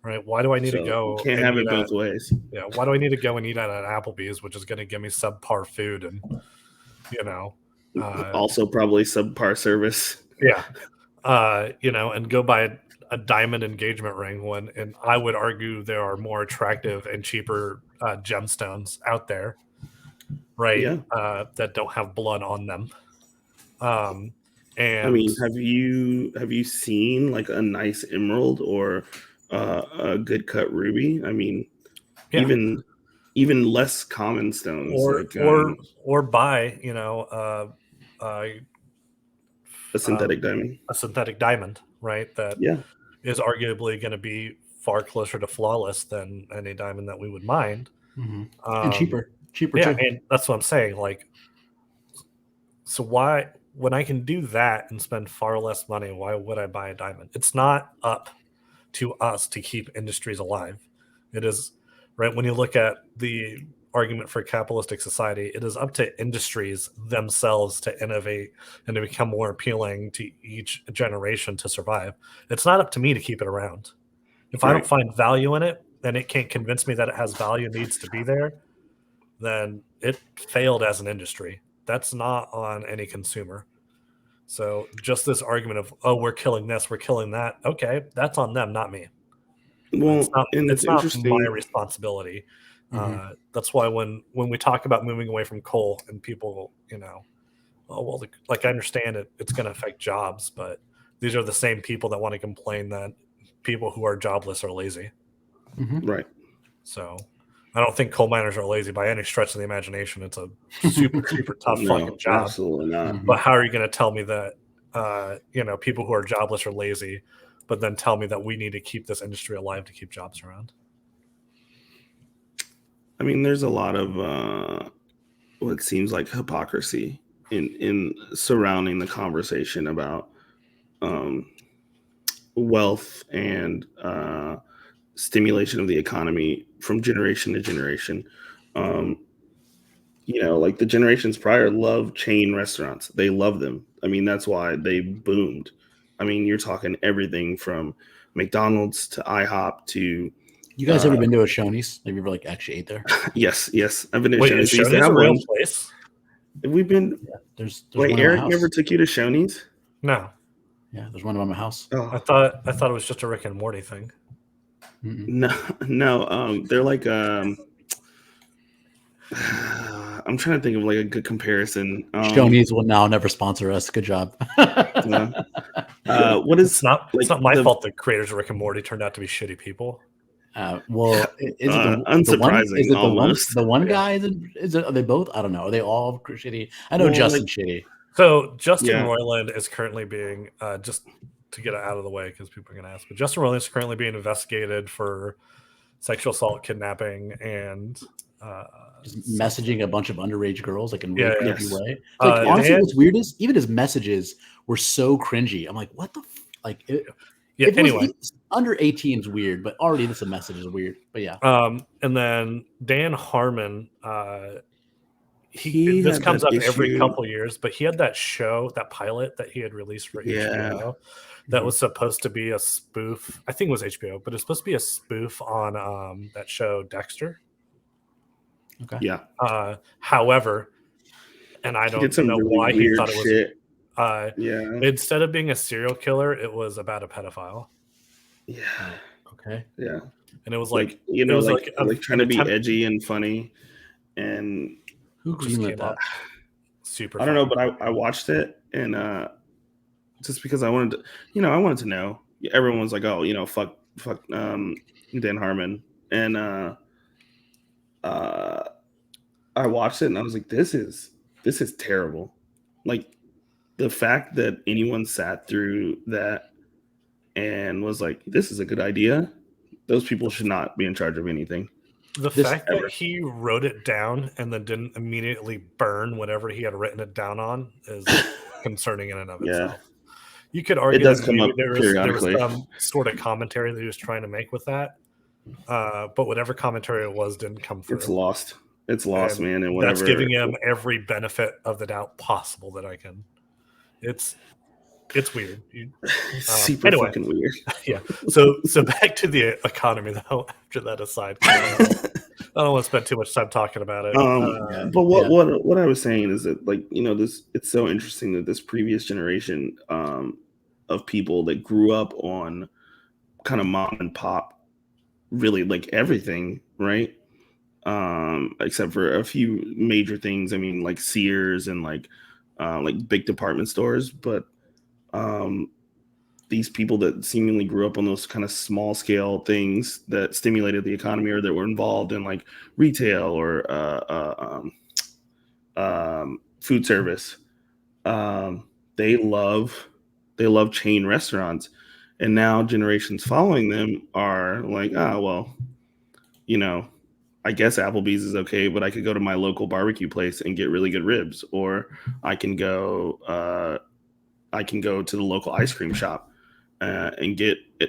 right? Why do I need to go can't and have eat it both ways? why do I need to go and eat at an Applebee's, which is going to give me subpar food and Also probably subpar service. Yeah. And go buy a diamond engagement ring when, and I would argue there are more attractive and cheaper gemstones out there, right? Yeah. That don't have blood on them. I mean, have you seen like a nice emerald or a good cut ruby? I mean, even less common stones, or buy a synthetic diamond. A synthetic diamond, right? That is arguably going to be far closer to flawless than any diamond that we would mind. And cheaper too. And that's what I'm saying. Like, so why, when I can do that and spend far less money, why would I buy a diamond? It's not up to us to keep industries alive. It is, right? When you look at the argument for capitalistic society, it is up to industries themselves to innovate and to become more appealing to each generation to survive. It's not up to me to keep it around. If I don't find value in it, and it can't convince me that it has value and needs to be there, then it failed as an industry. That's not on any consumer. So just this argument of, oh, we're killing this, we're killing that. Okay, that's on them, not me. Well, it's not my responsibility. That's why when we talk about moving away from coal and people, oh, well, like I understand it's going to affect jobs, but these are the same people that want to complain that people who are jobless are lazy. Right. So I don't think coal miners are lazy by any stretch of the imagination. It's a super, super tough fucking job. Absolutely not. But how are you going to tell me that, people who are jobless are lazy, but then tell me that we need to keep this industry alive to keep jobs around? I mean, there's a lot of what seems like hypocrisy in surrounding the conversation about wealth and stimulation of the economy from generation to generation. Like the generations prior love chain restaurants. They love them. I mean, that's why they boomed. I mean, you're talking everything from McDonald's to IHOP to. You guys ever been to a Shoney's? Have you ever actually ate there? Yes. I've been to Shoney's. Shoney's. Shoney's a real place? Have we been? Yeah, there's Wait, Eric never took you to Shoney's? No. Yeah, there's one by my house. Oh. I thought it was just a Rick and Morty thing. No. They're like I'm trying to think of like a good comparison. Shoney's will now never sponsor us. Good job. What is? It's not my fault the creators of Rick and Morty turned out to be shitty people. Well, is it unsurprising? The one guy? Are they both? I don't know. Are they all shitty? I know Justin's shitty. So Justin Roiland is currently being just to get it out of the way because people are going to ask. But Justin Roiland is currently being investigated for sexual assault, kidnapping, and just messaging a bunch of underage girls like in really Yeah, creepy yes. way. It's like honestly, Dan- what's weird is even his messages were so cringy. I'm like, what the like? It anyway, was under 18 is weird, but already this message is weird. But yeah, and then Dan Harmon, He this had comes that up every issue. couple years, but he had that show, that pilot that he had released for Yeah. HBO that was supposed to be a spoof. I think it was HBO, but it's supposed to be a spoof on that show Dexter. okay. Yeah. However, and I He did don't some know really why he weird thought it was. shit. Yeah. Instead of being a serial killer, it was about a pedophile, Yeah. Okay. Yeah. and it was Like, like you know, it was like trying an to be attempt- edgy and funny. And Who just greenlit came that? off super. I don't know, fucking but I watched it, and just because I wanted to, I wanted to know. Everyone was like, "Oh, fuck, Dan Harmon," and I watched it, and I was like, "This is terrible." Like the fact that anyone sat through that and was like, "This is a good idea." Those people should not be in charge of anything. The This- fact that he wrote it down and then didn't immediately burn whatever he had written it down on is concerning in and of Yeah. itself. You could argue does that come maybe up there was periodically. some sort of commentary that he was trying to make with that, but whatever commentary it was didn't come through. It's lost. It's lost, And man. And whatever. that's giving him every benefit of the doubt possible that I can. It's weird. Super anyway. fucking weird. Yeah. So back to the economy though. After that aside, I don't want to spend too much time talking about it. But what I was saying is that, like, this, it's so interesting that this previous generation of people that grew up on kind of mom and pop, really like everything, right? Except for a few major things. I mean, like Sears and like big department stores, but these people that seemingly grew up on those kind of small scale things that stimulated the economy or that were involved in like retail or food service, they love chain restaurants, and now generations following them are like, well, I guess Applebee's is okay, but I could go to my local barbecue place and get really good ribs, or I can go to the local ice cream shop and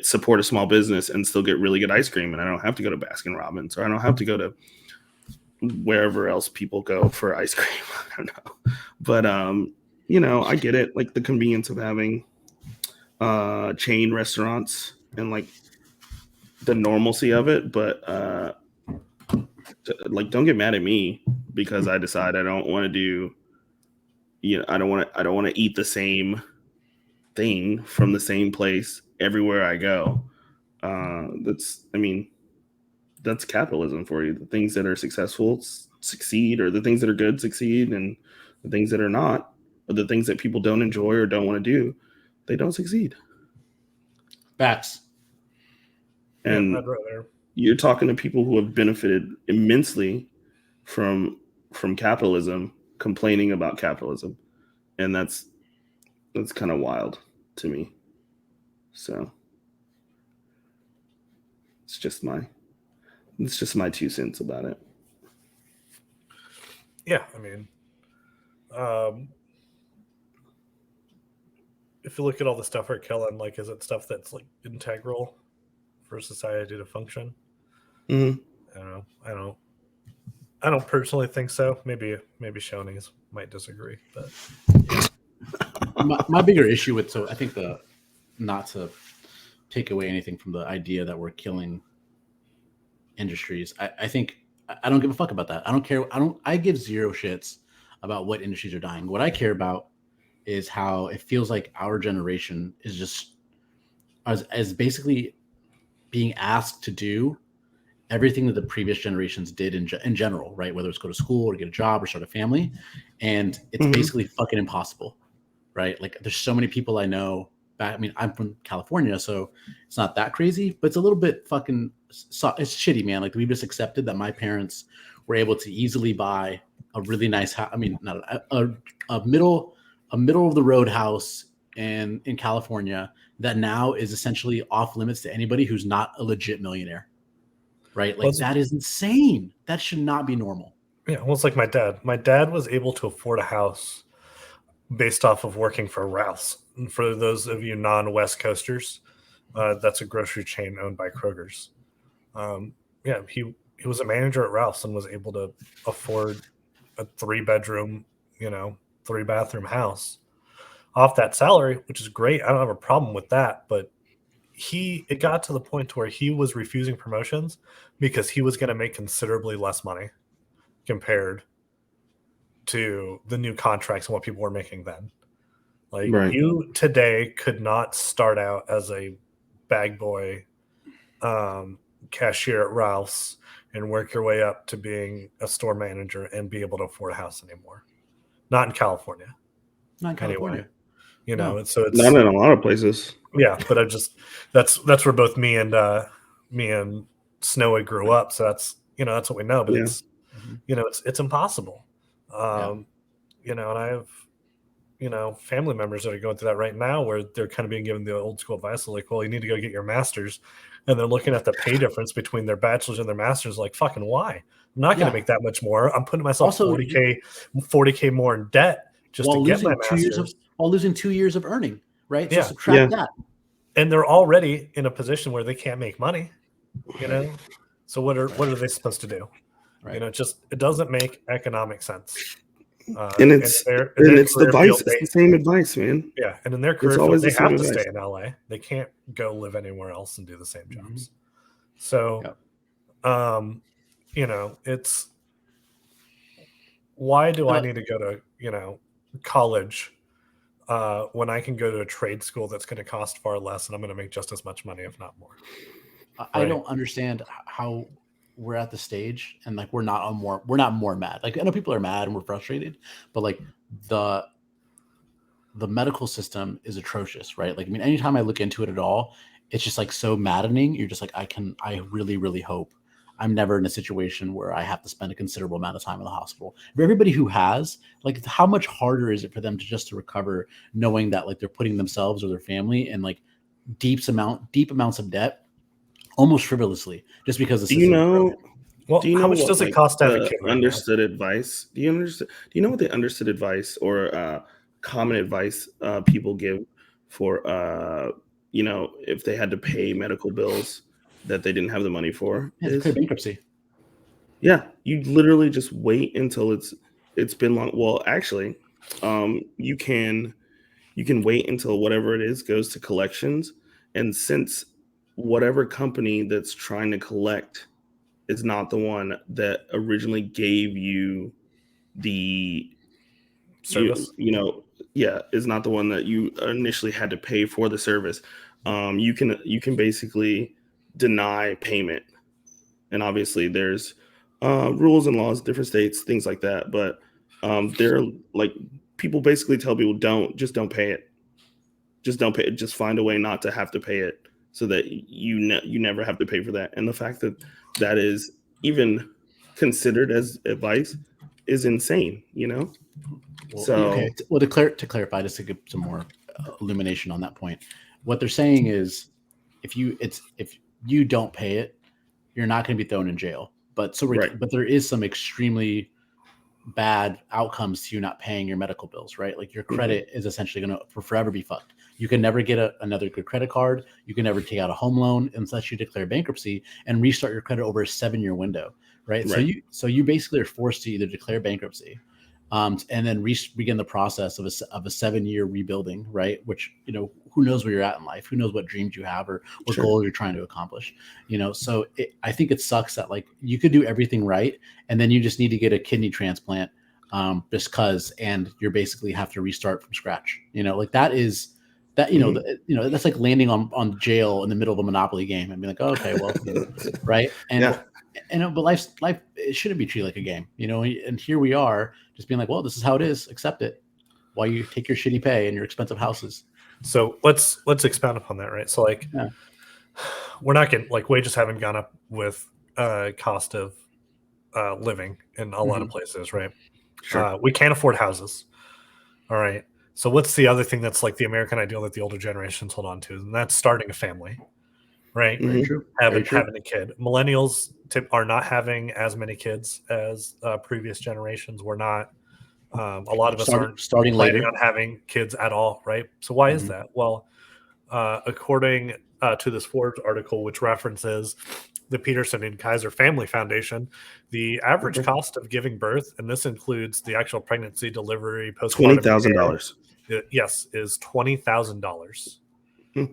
support a small business and still get really good ice cream. And I don't have to go to Baskin Robbins, or I don't have to go to wherever else people go for ice cream. I don't know. But, I get it. Like the convenience of having chain restaurants and like the normalcy of it. But like, don't get mad at me because I decide I don't want to do, I don't want to eat the same thing from the same place everywhere I go. That's capitalism for you. The things that are successful succeed, or the things that are good succeed, and the things that are not, or the things that people don't enjoy or don't want to do, they don't succeed. Facts. And I'd rather. You're talking to people who have benefited immensely from capitalism, complaining about capitalism, and that's kind of wild to me. So it's just my 2 cents about it. Yeah, I mean, if you look at all the stuff we're killing, like, is it stuff that's like integral for society to function? Mm-hmm. I don't personally think so. Maybe Shoney's might disagree, but my bigger issue with, so I think not to take away anything from the idea that we're killing industries. I think I don't give a fuck about that. I don't care. I give zero shits about what industries are dying. What I care about is how it feels like our generation is just as basically being asked to do everything that the previous generations did in general, right? Whether it's go to school or get a job or start a family. And it's basically fucking impossible, right? Like there's so many people I know back. I mean, I'm from California, so it's not that crazy, but it's a little bit fucking, it's shitty, man. Like we just accepted that my parents were able to easily buy a really nice house. I mean, not a middle of the road house in California that now is essentially off limits to anybody who's not a legit millionaire. Right? Like that is insane. That should not be normal. Yeah, well, it's like my dad. My dad was able to afford a house based off of working for Ralph's. And for those of you non-West Coasters, that's a grocery chain owned by Kroger's. Yeah, he was a manager at Ralph's and was able to afford a 3-bedroom, 3-bathroom house off that salary, which is great. I don't have a problem with that, but it got to the point where he was refusing promotions because he was going to make considerably less money compared to the new contracts and what people were making then. Like Right. you today could not start out as a bag boy cashier at Ralph's and work your way up to being a store manager and be able to afford a house anymore. Not in California. Not in California. Anyway, you No. know, so it's Not in a lot of places. yeah, but I just that's where both me and Snowy grew up. So that's what we know. But Yeah. it's Mhm. it's impossible. And I have family members that are going through that right now where they're kind of being given the old school advice of like, well, you need to go get your master's, and they're looking at the pay difference between their bachelor's and their master's, like, fucking why? I'm not going to make that much more. I'm putting myself Also, 40K more in debt just to get my master's. While losing 2 years of earning, right? So Yeah. subtract that. And they're already in a position where they can't make money, So what are they supposed to do? Right. It doesn't make economic sense. And it's the advice. It's the same advice, man. Yeah, and in their career field, they have to stay in LA. They can't go live anywhere else and do the same jobs. So, it's why do I need to go to college when I can go to a trade school that's going to cost far less and I'm going to make just as much money, if not more? I don't understand how we're at the stage and like we're not more mad. Like I know people are mad and we're frustrated, but like the medical system is atrocious, right? Like, I mean, anytime I look into it at all, it's just like so maddening. You're just like, I really, really hope I'm never in a situation where I have to spend a considerable amount of time in the hospital. For everybody who has, like, how much harder is it for them to recover, knowing that like they're putting themselves or their family in like deep amounts of debt, almost frivolously, just because the system is broken. Well, how much does it cost to have a kid right understood advice? Do you know what the understood advice or common advice people give for if they had to pay medical bills that they didn't have the money for? Declare bankruptcy. Yeah, you literally just wait until it's been long. Well, actually, you can wait until whatever it is goes to collections, and since whatever company that's trying to collect is not the one that originally gave you the service, is not the one that you initially had to pay for the service. You can basically deny payment, and obviously there's rules and laws, different states, things like that. But they're like, people basically tell people don't pay it. Just don't pay it. Just find a way not to have to pay it, so that you never have to pay for that. And the fact that that is even considered as advice is insane, Well, to clarify, just to give some more illumination on that point, what they're saying is if you don't pay it, you're not going to be thrown in jail. But but there is some extremely bad outcomes to you not paying your medical bills, right? Like your credit is essentially going to forever be fucked. You can never get another good credit card. You can never take out a home loan unless you declare bankruptcy and restart your credit over a 7-year window, right? So you basically are forced to either declare bankruptcy and then begin the process of a 7-year rebuilding, right? Which, who knows where you're at in life? Who knows what dreams you have or what goals you're trying to accomplish? So I think it sucks that like you could do everything right, and then you just need to get a kidney transplant just because, and you're basically have to restart from scratch. Like that is that that's like landing on jail in the middle of a Monopoly game and be like, oh, okay, well, right? And but life it shouldn't be treated like a game, and here we are just being like, well, this is how it is, accept it while you take your shitty pay and your expensive houses. So let's expound upon that, right? So like we're not getting, like, wages haven't gone up with cost of living in a lot of places, right? Sure. We can't afford houses. All right. So what's the other thing that's like the American ideal that the older generations hold on to? And that's starting a family. right? Very true. Having Very true. a kid. Millennials are not having as many kids as previous generations. We're not. A lot of us aren't Starting planning later. on having kids at all, right? So why is Mhm. that? Well, according to this Forbes article, which references the Peterson and Kaiser Family Foundation, the average Okay. cost of giving birth, and this includes the actual pregnancy, delivery, postpartum $20,000. care, yes, is $20,000.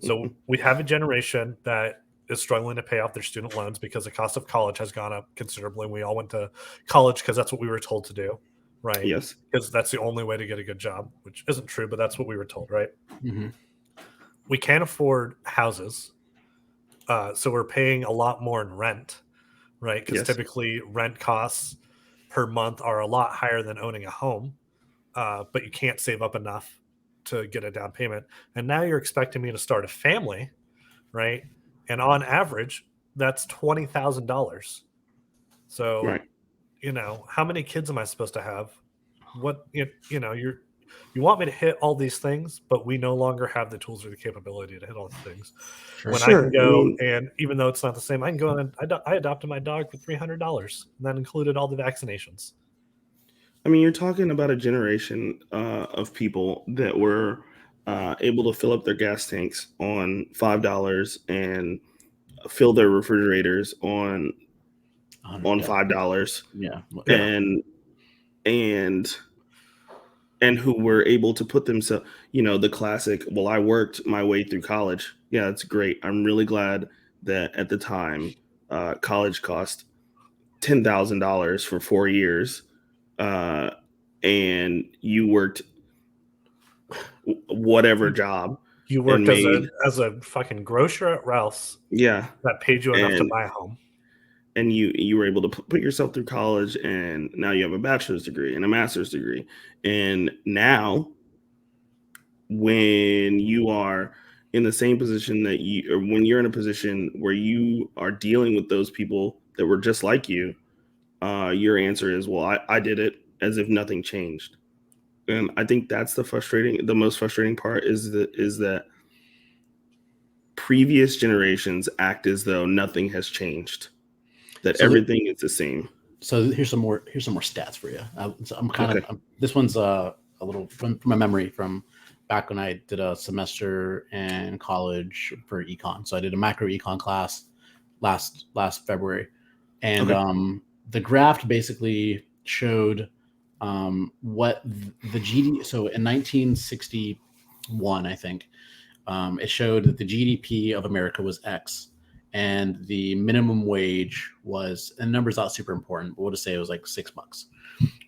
So we have a generation that is struggling to pay off their student loans because the cost of college has gone up considerably. We all went to college because that's what we were told to do, right? Yes. Because that's the only way to get a good job, which isn't true, but that's what we were told, right? Mhm. We can't afford houses, so we're paying a lot more in rent, right? Because Yes. typically rent costs per month are a lot higher than owning a home, but you can't save up enough to get a down payment. And now you're expecting me to start a family, right? And on average, that's $20,000. So, Right. how many kids am I supposed to have? What you want me to hit all these things, but we no longer have the tools or the capability to hit all the things. Sure. When I can Sure. I go mean, and even though it's not the same, I can go and I adopted my dog for $300, and that included all the vaccinations. you're talking about a generation of people that were able to fill up their gas tanks on $5 and fill their refrigerators on 100. Yeah. $5, Yeah. Yeah. and and who were able to put themselves, the classic, well, I worked my way through college. Yeah, that's great. I'm really glad that at the time, college cost $10,000 for 4 years, uh, and you worked whatever job You and worked made, as a fucking grocer at Ralph's yeah, that paid you enough to and buy a home. you were able to put yourself through college, and now you have a bachelor's degree and a master's degree, and now when you are in the same position that you, or when you're in a position where you are dealing with those people that were just like you, your answer is, well, I did it, as if nothing changed. And I think that's the most frustrating part is that previous generations act as though nothing has changed, that So everything is the same. so here's some more stats for you. So I'm kind Okay. of this one's a little from my memory from back when I did a semester in college for econ. So I did a macro econ class last February, and Okay. the graph basically showed what the GD. So in 1961, I think it showed that the GDP of America was X, and the minimum wage was, and numbers not super important, but we'll just say it was like $6,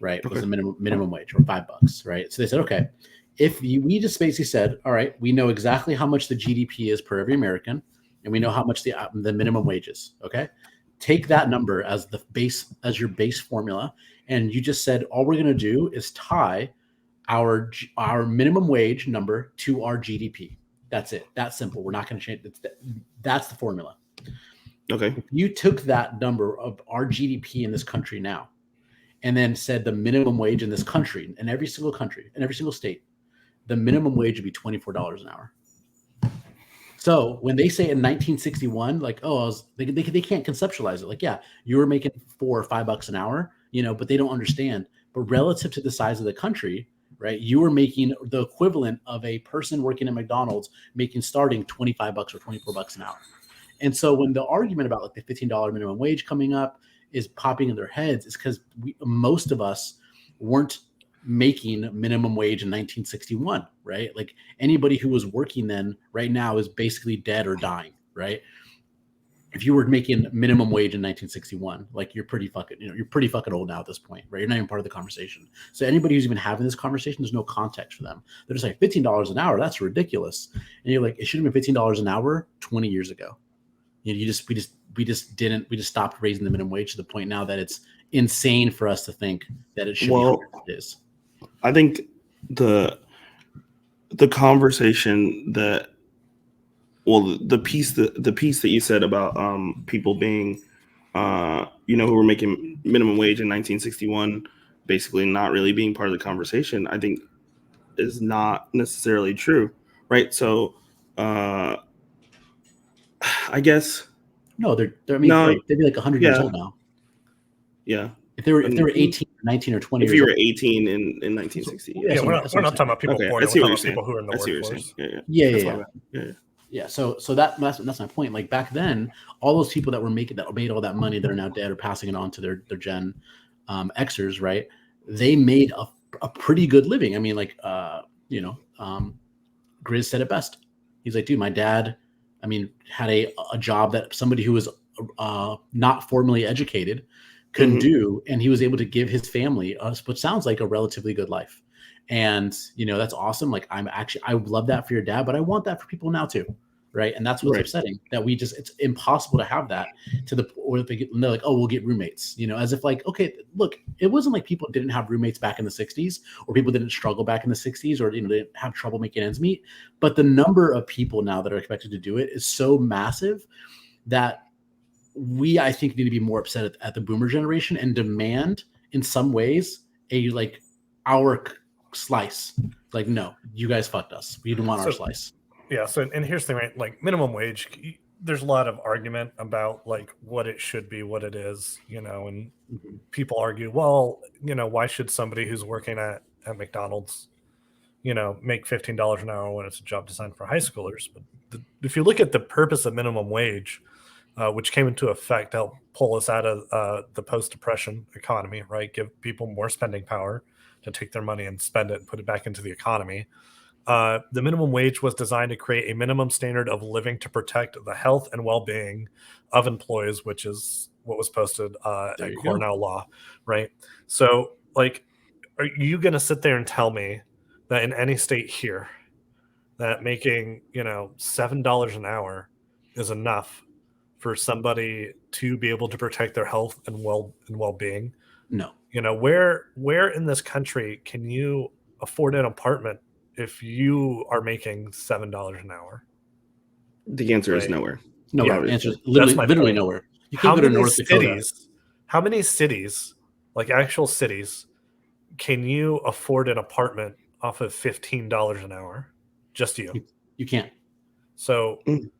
right? Was Okay. the minimum wage, or $5, right? So they said, okay, we just basically said, all right, we know exactly how much the GDP is per every American, and we know how much the minimum wage is. Okay, take that number as the base, as your base formula, and you just said all we're going to do is tie our minimum wage number to our GDP. That's it. That's simple. We're not going to change. That's the formula. Okay. If you took that number of our GDP in this country now, and then said the minimum wage in this country, in every single country, in every single state, the minimum wage would be $24 an hour. So when they say in 1961, like, oh, they can't conceptualize it. Like, yeah, you were making $4 or $5 an hour, but they don't understand. But relative to the size of the country, right, you were making the equivalent of a person working at McDonald's making starting $25 or $24 an hour. And so when the argument about like the $15 minimum wage coming up is popping in their heads, is because most of us weren't making minimum wage in 1961, right? Like anybody who was working then right now is basically dead or dying, right? If you were making minimum wage in 1961, like you're pretty fucking old now at this point, right? You're not even part of the conversation. So anybody who's even having this conversation, there's no context for them. They're just like $15 an hour. That's ridiculous. And you're like, it should have been $15 an hour 20 years ago. We just stopped raising the minimum wage to the point now that it's insane for us to think that it should be higher than it is. I think the conversation that, well, the piece that you said about people being who were making minimum wage in 1961 basically not really being part of the conversation, I think is not necessarily true, right? So I guess No, they're I mean, no, bro, they'd be like 100 years yeah, old now. yeah. If they were And 18, 19, or 20 if years you were old. 18 in 1960, Yeah, Yeah, so we're that's not, what we're I'm not talking saying. about people Okay, born I in. see We're what talking you're about people saying. who are in the I see what you're saying. workforce. Yeah, yeah. Yeah, That's yeah, my bad. Yeah. yeah. So that's my point. Like back then, all those people that made all that money that are now dead or passing it on to their Gen Xers, right? They made a pretty good living. I mean, like Grizz said it best. He's like, dude, my dad, I mean, had a job that somebody who was not formally educated couldn't Mhm. do, and he was able to give his family what sounds like a relatively good life. And that's awesome. Like I love that for your dad, but I want that for people now too, right? And that's what's Right. upsetting, that it's impossible to have that to the or they're like, oh, we'll get roommates, as if like, okay, look, it wasn't like people didn't have roommates back in the 60s, or people didn't struggle back in the 60s, or they didn't have trouble making ends meet. But the number of people now that are expected to do it is so massive that I think, need to be more upset at the boomer generation and demand, in some ways, our slice. Like, no, you guys fucked us. We didn't want our So slice. yeah, so and here's the thing, right? Like minimum wage, there's a lot of argument about like what it should be, what it is, and Mhm. people argue, well, why should somebody who's working at McDonald's, make $15 an hour when it's a job designed for high schoolers? But if you look at the purpose of minimum wage, which came into effect to help pull us out of the post-depression economy, right? Give people more spending power to take their money and spend it and put it back into the economy. The minimum wage was designed to create a minimum standard of living to protect the health and well-being of employees, which is what was posted There at you go. Cornell Law, right? So, like, are you going to sit there and tell me that in any state here that making $7 an hour is enough for somebody to be able to protect their health and well-being? No. Where in this country can you afford an apartment if you are making $7 an hour? The answer is Right. nowhere. Nowhere. Yeah, Answers that's literally, my literally point. nowhere. You can't How go to many North Dakota. how many cities, like actual cities, can you afford an apartment off of $15 an hour? Just you. You can't. So Mm.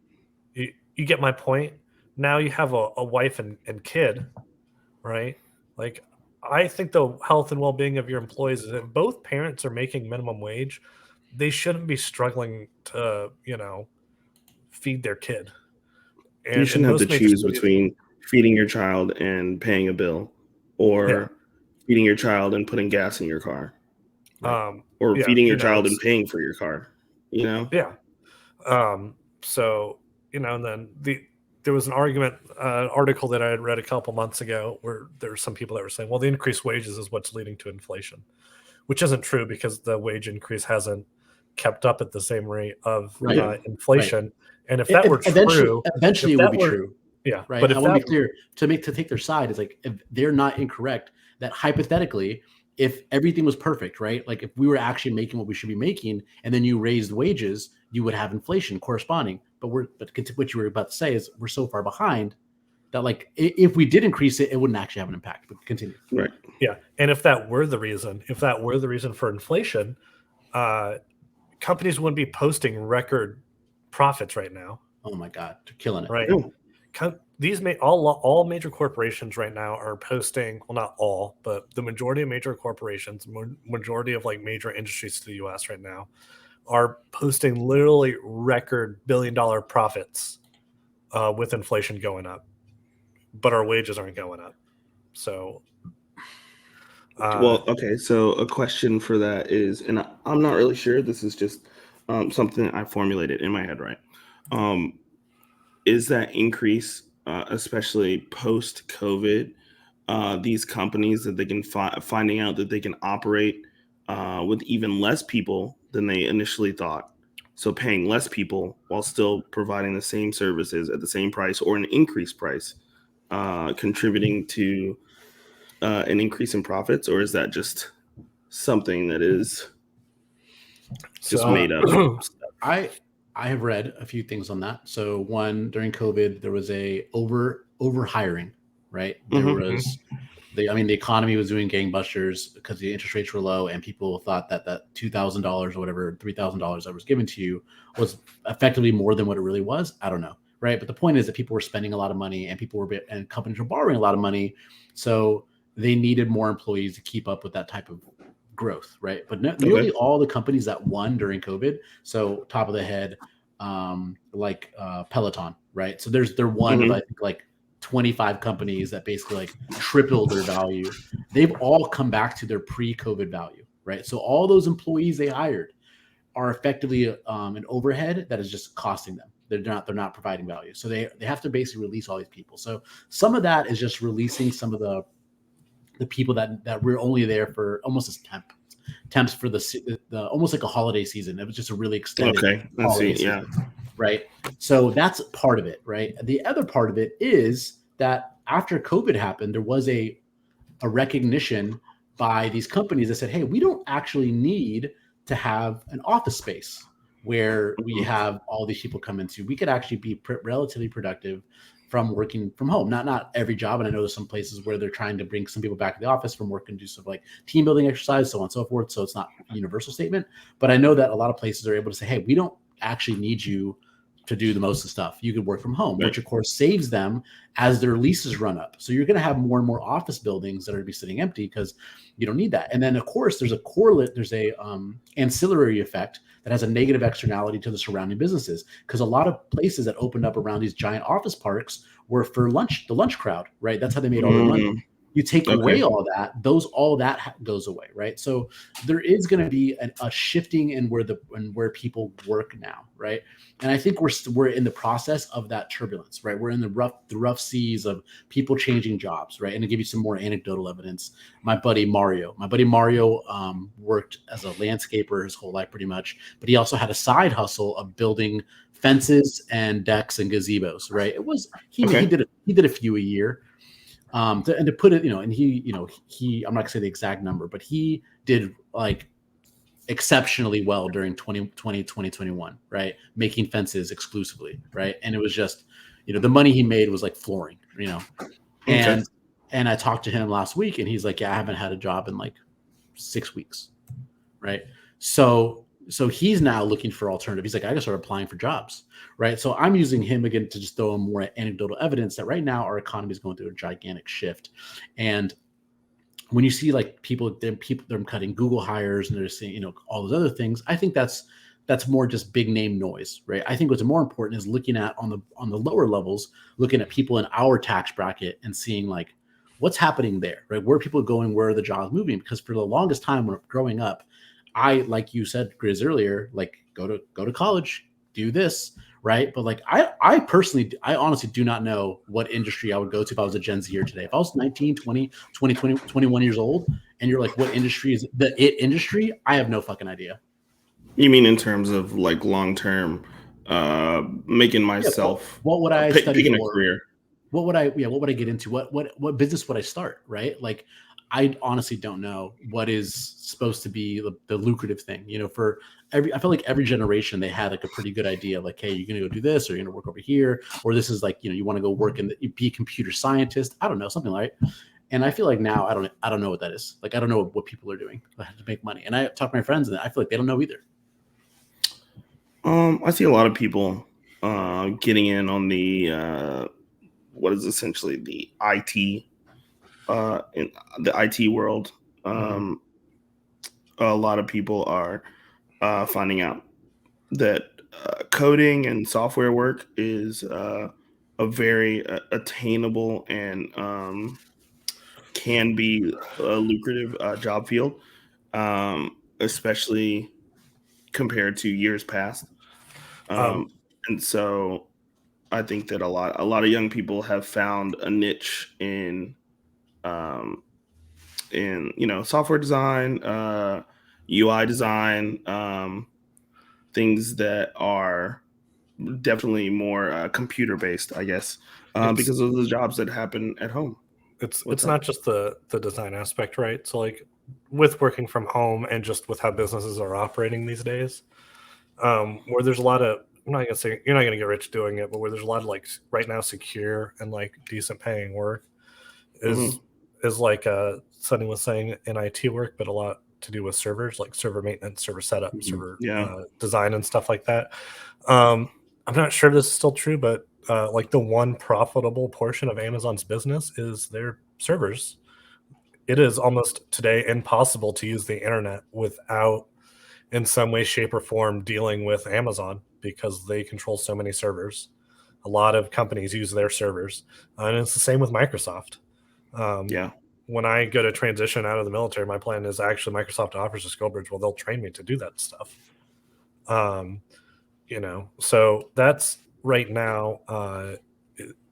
you get my point. Now you have a wife and kid, right? Like, I think the health and well-being of your employees is, if both parents are making minimum wage, they shouldn't be struggling to, feed their kid. You And in shouldn't have to most major choose cities, between feeding your child and paying a bill, yeah, or feeding your child and putting gas in your car, Right. or yeah, feeding your child and paying for your car. yeah. So, and then there was an argument, article that I had read a couple months ago where there were some people that were saying, well, the increased wages is what's leading to inflation, which isn't true because the wage increase hasn't kept up at the same rate of Right. Yeah. inflation. And if that were true, Eventually if it will that be were, true. yeah, Right. but And I if want to that, be clear, to take their side is like, if they're not incorrect, that hypothetically, if everything was perfect, right? Like if we were actually making what we should be making, and then you raised wages, you would have inflation corresponding. But what you were about to say is we're so far behind that, like, if we did increase it, it wouldn't actually have an impact. But continue. Right. yeah, and if that were the reason, for inflation, companies wouldn't be posting record profits right now, Oh my God, they're killing it. right? No. All major corporations right now are posting, well, not all, but the majority of major corporations, majority of like major industries to the US right now are posting literally record billion-dollar profits with inflation going up, but our wages aren't going up. So Well, okay. So a question for that is, and I'm not really sure. This is just something I formulated in my head, right? Is that increase, especially post COVID, these companies that they can finding out that they can operate with even less people than they initially thought, so paying less people while still providing the same services at the same price or an increased price, contributing to an increase in profits, or is that just something that is just so made up? I have read a few things on that. So one, during COVID, there was a over hiring, right? There Mhm. was the economy was doing gangbusters because the interest rates were low, and people thought that $2,000 or whatever, $3,000 that was given to you was effectively more than what it really was. I don't know. right? But the point is that people were spending a lot of money, and companies were borrowing a lot of money, so they needed more employees to keep up with that type of growth, right? But nearly all the companies that won during COVID, so top of the head, like Peloton, right? So they're one of, I think, like 25 companies that basically like tripled their value. They've all come back to their pre-COVID value, right? So all those employees they hired are effectively an overhead that is just costing them. They're not providing value. So they have to basically release all these people. So some of that is just releasing some of the people that were only there for almost as temps for the almost like a holiday season. It was just a really extended holiday season, right? So that's part of it, right? The other part of it is that after COVID happened, there was a recognition by these companies that said, hey, we don't actually need to have an office space where we have all these people come into. We could actually be relatively productive from working from home. Not every job. And I know there's some places where they're trying to bring some people back to the office from work conducive like team building exercise, so on and so forth. So it's not a universal statement, but I know that a lot of places are able to say, hey, we don't actually need you to do the most of the stuff. You could work from home, which of course saves them as their leases run up. So you're going to have more and more office buildings that are going to be sitting empty because you don't need that. And then of course there's a correlate, there's a ancillary effect that has a negative externality to the surrounding businesses, because a lot of places that opened up around these giant office parks were for the lunch crowd, right? That's how they made all their money. You take away all that, all that goes away, right? So there is going to be a shifting in where people work now, right? And I think we're in the process of that turbulence, right? We're in the rough seas of people changing jobs, right? And to give you some more anecdotal evidence, my buddy Mario worked as a landscaper his whole life pretty much, but he also had a side hustle of building fences and decks and gazebos, right? It was he did a few a year. To put it, and he I'm not gonna say the exact number, but he did like exceptionally well during 2020, 2021, right? Making fences exclusively, right? And it was just, the money he made was like flooring, and I talked to him last week and he's like, yeah, I haven't had a job in like 6 weeks, right? So he's now looking for alternative. He's like, I gotta start applying for jobs, right? So I'm using him again to just throw in more anecdotal evidence that right now our economy is going through a gigantic shift. And when you see like they're cutting Google hires and they're seeing, all those other things, I think that's more just big name noise, right? I think what's more important is looking at on the lower levels, looking at people in our tax bracket and seeing like what's happening there, right? Where are people going? Where are the jobs moving? Because for the longest time when growing up, I, like you said, Grizz, earlier, like go to college, do this, right? But like I honestly do not know what industry I would go to if I was a Gen Zer today. If I was 19, 20, 21 years old, and you're like, what industry is the industry? I have no fucking idea. You mean in terms of like long term, making myself? What would I study picking for? A career? What would I get into? What business would I start? Right? Like, I honestly don't know what is supposed to be the lucrative thing. I feel like every generation they had like a pretty good idea. Like, hey, you're gonna go do this, or you're gonna work over here, or this is like, you want to go work be a computer scientist. I don't know, something like. And I feel like now I don't know what that is. Like, I don't know what people are doing to make money. And I talk to my friends, and I feel like they don't know either. I see a lot of people getting in on the what is essentially the IT in the IT world. A lot of people are finding out that coding and software work is a very attainable and can be a lucrative job field, especially compared to years past. And so I think that a lot of young people have found a niche in software design, UI design, things that are definitely more computer based, I guess, because of the jobs that happen at home. It's not just the design aspect, right? So like with working from home and just with how businesses are operating these days, where there's a lot of, I'm not gonna say you're not gonna get rich doing it, but where there's a lot of like right now secure and like decent paying work is like Sunny was saying in IT work, but a lot to do with servers, like server maintenance, server setup, server design and stuff like that. I'm not sure this is still true, but like the one profitable portion of Amazon's business is their servers. It is almost today impossible to use the internet without, in some way, shape, or form, dealing with Amazon because they control so many servers. A lot of companies use their servers, and it's the same with Microsoft. Yeah. When I go to transition out of the military, my plan is actually Microsoft offers a skill bridge. Well, they'll train me to do that stuff. So that's right now.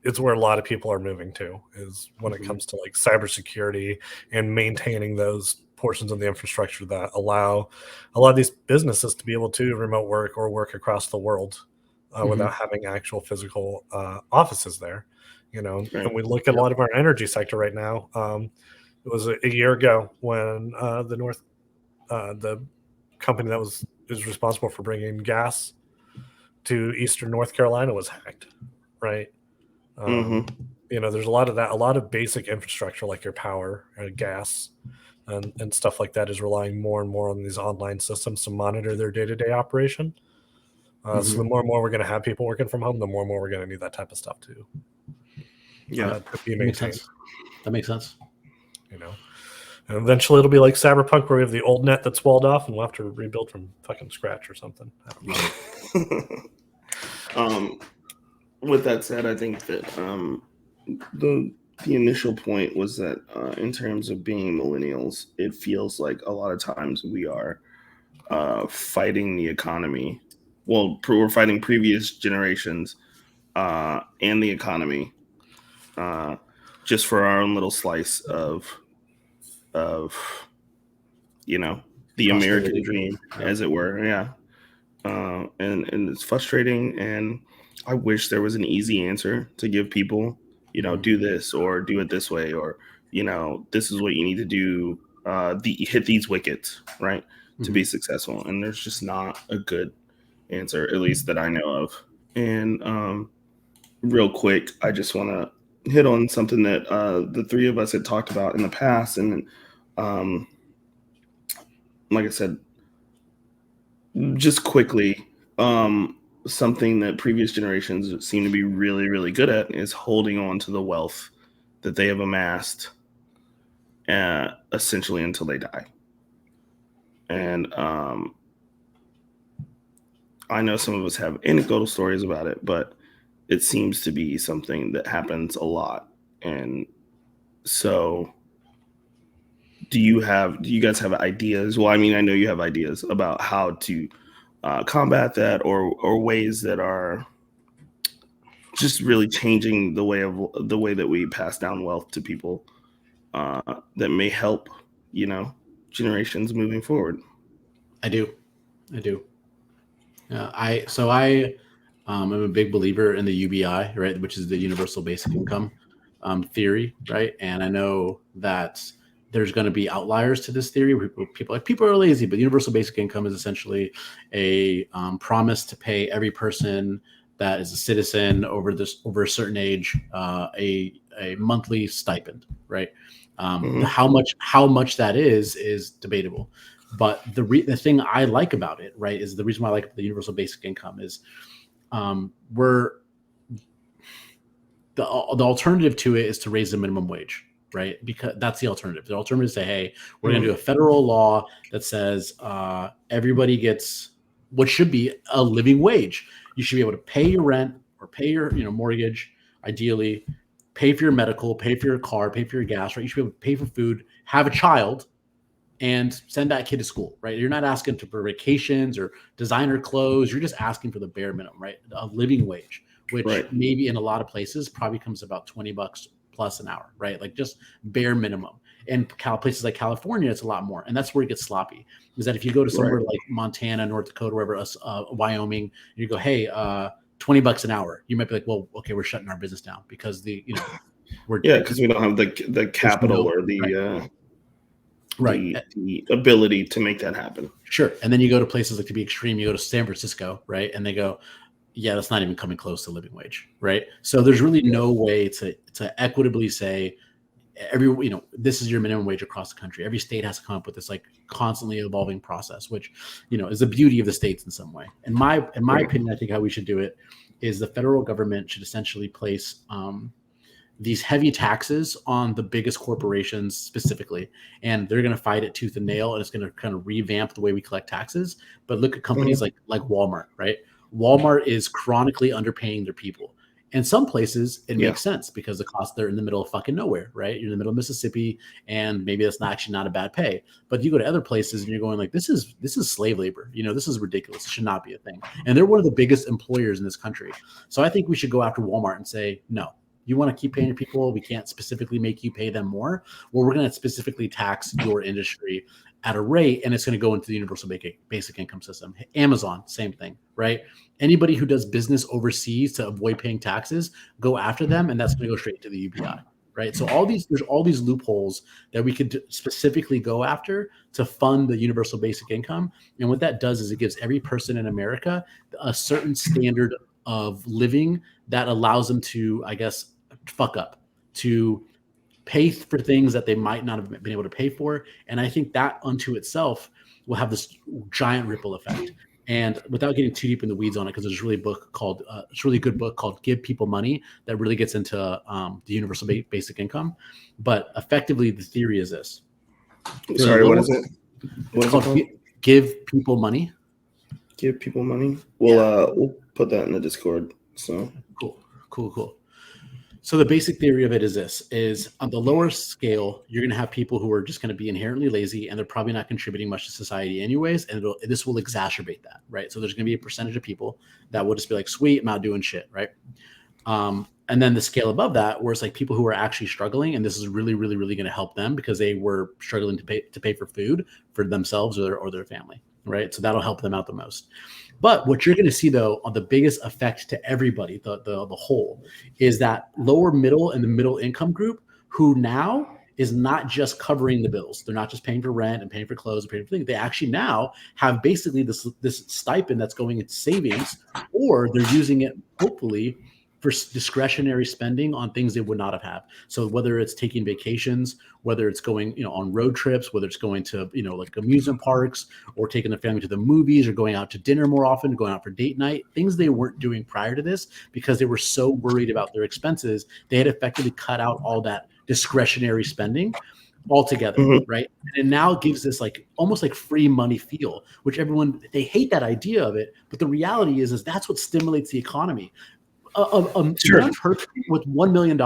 It's where a lot of people are moving to, is when it comes to like cybersecurity and maintaining those portions of the infrastructure that allow a lot of these businesses to be able to remote work or work across the world without having actual physical offices there. Right. And we look at a lot of our energy sector right now. It was a year ago when the company that is responsible for bringing gas to Eastern North Carolina was hacked, right? There's a lot of that. A lot of basic infrastructure like your power, gas, and stuff like that is relying more and more on these online systems to monitor their day-to-day operation. So the more and more we're going to have people working from home, the more and more we're going to need that type of stuff to be maintained. That makes sense. And eventually it'll be like Cyberpunk, where we have the old net that's walled off, and we'll have to rebuild from fucking scratch or something. I don't know. With that said, I think that the initial point was that in terms of being millennials, it feels like a lot of times we are fighting the economy. Well, we're fighting previous generations and the economy just for our own little slice of the American dream, as it were. Yeah. And it's frustrating, and I wish there was an easy answer to give people, do this or do it this way, or this is what you need to do, hit these wickets, right, to be successful. And there's just not a good answer, at least that I know of. And real quick, I just want to hit on something that the three of us had talked about in the past, and like I said, just quickly, something that previous generations seem to be really, really good at is holding on to the wealth that they have amassed, essentially until they die. And I know some of us have anecdotal stories about it, but it seems to be something that happens a lot. And so do you guys have ideas? Well, I mean, I know you have ideas about how to combat that, or ways that are just really changing the way that we pass down wealth to people that may help, generations moving forward. I do. I am a big believer in the UBI, right, which is the universal basic income theory, right? And I know that there's going to be outliers to this theory. People are lazy, but universal basic income is essentially a promise to pay every person that is a citizen over a certain age a monthly stipend, right? How much that is debatable. But the thing I like about it, right, is the reason why I like the universal basic income is the alternative to it is to raise the minimum wage, right? Because that's the alternative. The alternative is to say, hey, we're going to do a federal law that says everybody gets what should be a living wage. You should be able to pay your rent or pay your mortgage, ideally, pay for your medical, pay for your car, pay for your gas, right? You should be able to pay for food, have a child, and send that kid to school, right? You're not asking for vacations or designer clothes. You're just asking for the bare minimum, right? A living wage, which maybe in a lot of places probably comes about $20 plus an hour, right? Like just bare minimum. In places like California, it's a lot more. And that's where it gets sloppy. Is that if you go to somewhere like Montana, North Dakota, wherever, Wyoming, and you go, hey, $20 an hour, you might be like, well, okay, we're shutting our business down because because we don't have the capital or the the ability to make that happen. Sure. And then you go to places like, to be extreme, you go to San Francisco, right? And they go, yeah, that's not even coming close to living wage, right? So there's really no way to equitably say this is your minimum wage across the country. Every state has to come up with this like constantly evolving process, which, is the beauty of the states in some way. In my opinion, I think how we should do it is the federal government should essentially place these heavy taxes on the biggest corporations specifically, and they're going to fight it tooth and nail, and it's going to kind of revamp the way we collect taxes. But look at companies like Walmart, right? Walmart is chronically underpaying their people. In some places, it makes sense because the cost, they're in the middle of fucking nowhere, right? You're in the middle of Mississippi, and maybe that's not a bad pay. But you go to other places, and you're going like, this is slave labor. This is ridiculous. It should not be a thing. And they're one of the biggest employers in this country. So I think we should go after Walmart and say, no, you want to keep paying your people. We can't specifically make you pay them more. Well, we're going to specifically tax your industry at a rate, and it's going to go into the universal basic income system. Amazon, same thing, right? Anybody who does business overseas to avoid paying taxes, go after them, and that's going to go straight to the UBI, right? So there's all these loopholes that we could specifically go after to fund the universal basic income. And what that does is it gives every person in America a certain standard of living that allows them to, I guess, fuck up, to pay for things that they might not have been able to pay for. And I think that unto itself will have this giant ripple effect. And without getting too deep in the weeds on it, because there's a really good book called Give People Money that really gets into the universal basic income. But effectively, the theory is this. Sorry, what is it? It's called Give People Money. Give People Money. We'll put that in the Discord. So Cool. So the basic theory of it is this: is on the lower scale, you're going to have people who are just going to be inherently lazy, and they're probably not contributing much to society anyways, and this will exacerbate that, right? So there's going to be a percentage of people that will just be like, sweet, I'm not doing shit, right? And then the scale above that, where it's like people who are actually struggling, and this is really, really, really going to help them because they were struggling to pay for food for themselves or their family, right? So that'll help them out the most. But what you're going to see, though, on the biggest effect to everybody, the whole, is that lower middle and the middle income group who now is not just covering the bills. They're not just paying for rent and paying for clothes and paying for things. They actually now have basically this stipend that's going into savings, or they're using it, hopefully, for discretionary spending on things they would not have had. So whether it's taking vacations, whether it's going, on road trips, whether it's going to, like amusement parks, or taking the family to the movies, or going out to dinner more often, going out for date night, things they weren't doing prior to this because they were so worried about their expenses, they had effectively cut out all that discretionary spending altogether, right? And it now gives this like almost like free money feel, which they hate that idea of it, but the reality is that's what stimulates the economy. Sure. One person with $1 million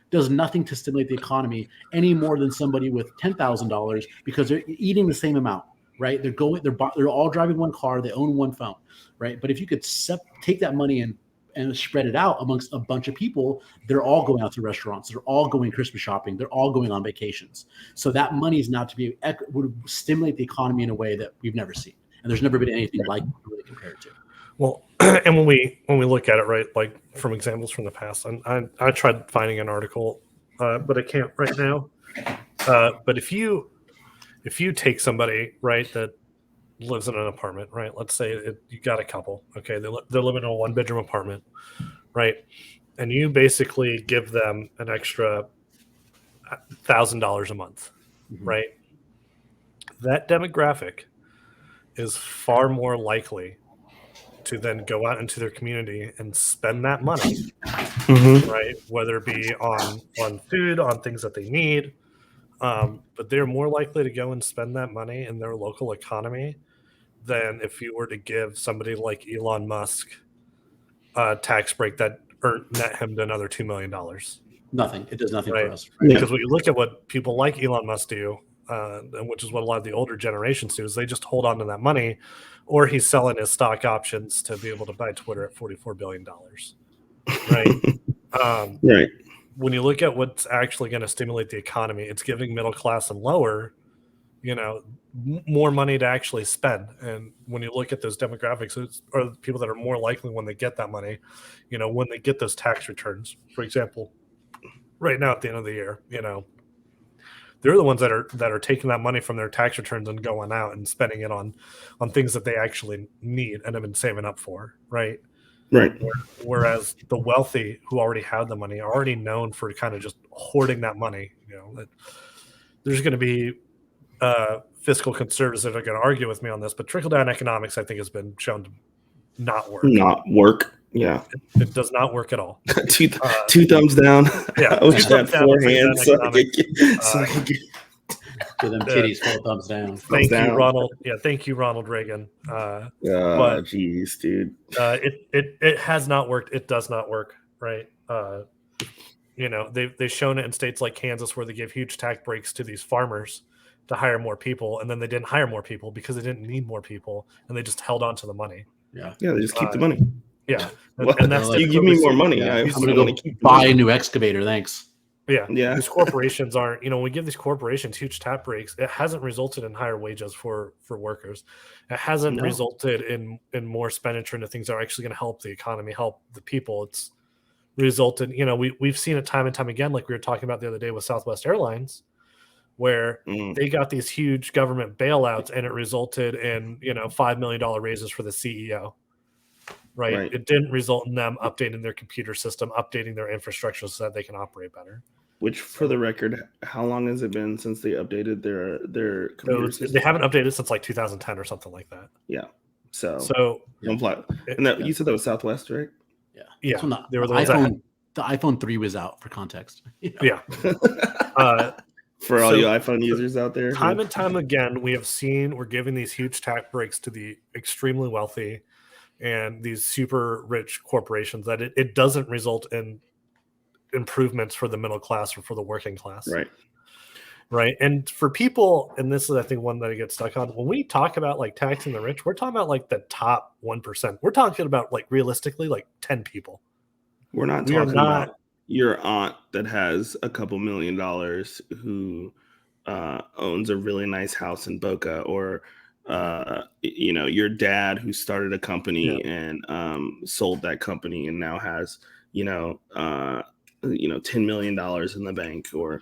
does nothing to stimulate the economy any more than somebody with $10,000 because they're eating the same amount, right? They're all driving one car, they own one phone, right? But if you could take that money and spread it out amongst a bunch of people, they're all going out to restaurants, they're all going Christmas shopping, they're all going on vacations. So that money is now would stimulate the economy in a way that we've never seen, and there's never been anything like it really compared to. Well, and when we look at it, right, like from examples from the past, I tried finding an article, but I can't right now. But if you take somebody, right, that lives in an apartment, right, let's say you got a couple, okay, they're living in a 1-bedroom apartment, right, and you basically give them an extra $1,000 a month, right, that demographic is far more likely to then go out into their community and spend that money, right? Whether it be on food, on things that they need, but they're more likely to go and spend that money in their local economy than if you were to give somebody like Elon Musk a tax break that net him to another $2 million. Nothing. It does nothing right? for us. Right? Because when you look at what people like Elon Musk do, and which is what a lot of the older generations do, is they just hold on to that money, or he's selling his stock options to be able to buy Twitter at $44 billion. Right. Right. When you look at what's actually going to stimulate the economy, it's giving middle class and lower, more money to actually spend. And when you look at those demographics, are the people that are more likely when they get that money, when they get those tax returns, for example, right now at the end of the year, they're the ones that are taking that money from their tax returns and going out and spending it on things that they actually need and have been saving up for, right? Right. Whereas the wealthy who already have the money are already known for kind of just hoarding that money. There's going to be fiscal conservatives that are going to argue with me on this, but trickle-down economics, I think, has been shown to not work. Not work. Yeah. It does not work at all. two thumbs down. Yeah, I wish I had 4 hands so I could get Give them titties 4 thumbs down. Thank you, down. Ronald. Yeah, thank you, Ronald Reagan. but jeez, dude. It has not worked. It does not work, right? They've shown it in states like Kansas where they give huge tax breaks to these farmers to hire more people, and then they didn't hire more people because they didn't need more people, and they just held on to the money. Yeah, they just keep the money. Yeah, and that's you give me more money. Yeah, I'm gonna go buy a new excavator. Thanks. Yeah. These corporations aren't. When we give these corporations huge tax breaks, it hasn't resulted in higher wages for workers. It hasn't resulted in more expenditure into things that are actually going to help the economy, help the people. It's resulted. We've seen it time and time again, like we were talking about the other day with Southwest Airlines, where they got these huge government bailouts, and it resulted in $5 million raises for the CEO. Right. It didn't result in them updating their computer system, updating their infrastructure so that they can operate better. Which, for the record, how long has it been since they updated their computer system? They haven't updated since like 2010 or something like that. Yeah. So and you said that was Southwest, right? Yeah. Yeah. There was the iPhone 3 was out, for context. Yeah. For all you iPhone users out there, time and time again, we're giving these huge tax breaks to the extremely wealthy and these super rich corporations that it doesn't result in improvements for the middle class or for the working class. Right. And for people, and this is, I think, one that I get stuck on, when we talk about like taxing the rich, we're talking about like the top 1%. We're talking about like realistically like 10 people. We're not talking about your aunt that has a couple $1 million who owns a really nice house in Boca, or your dad who started a company and sold that company and now has $10 million in the bank, or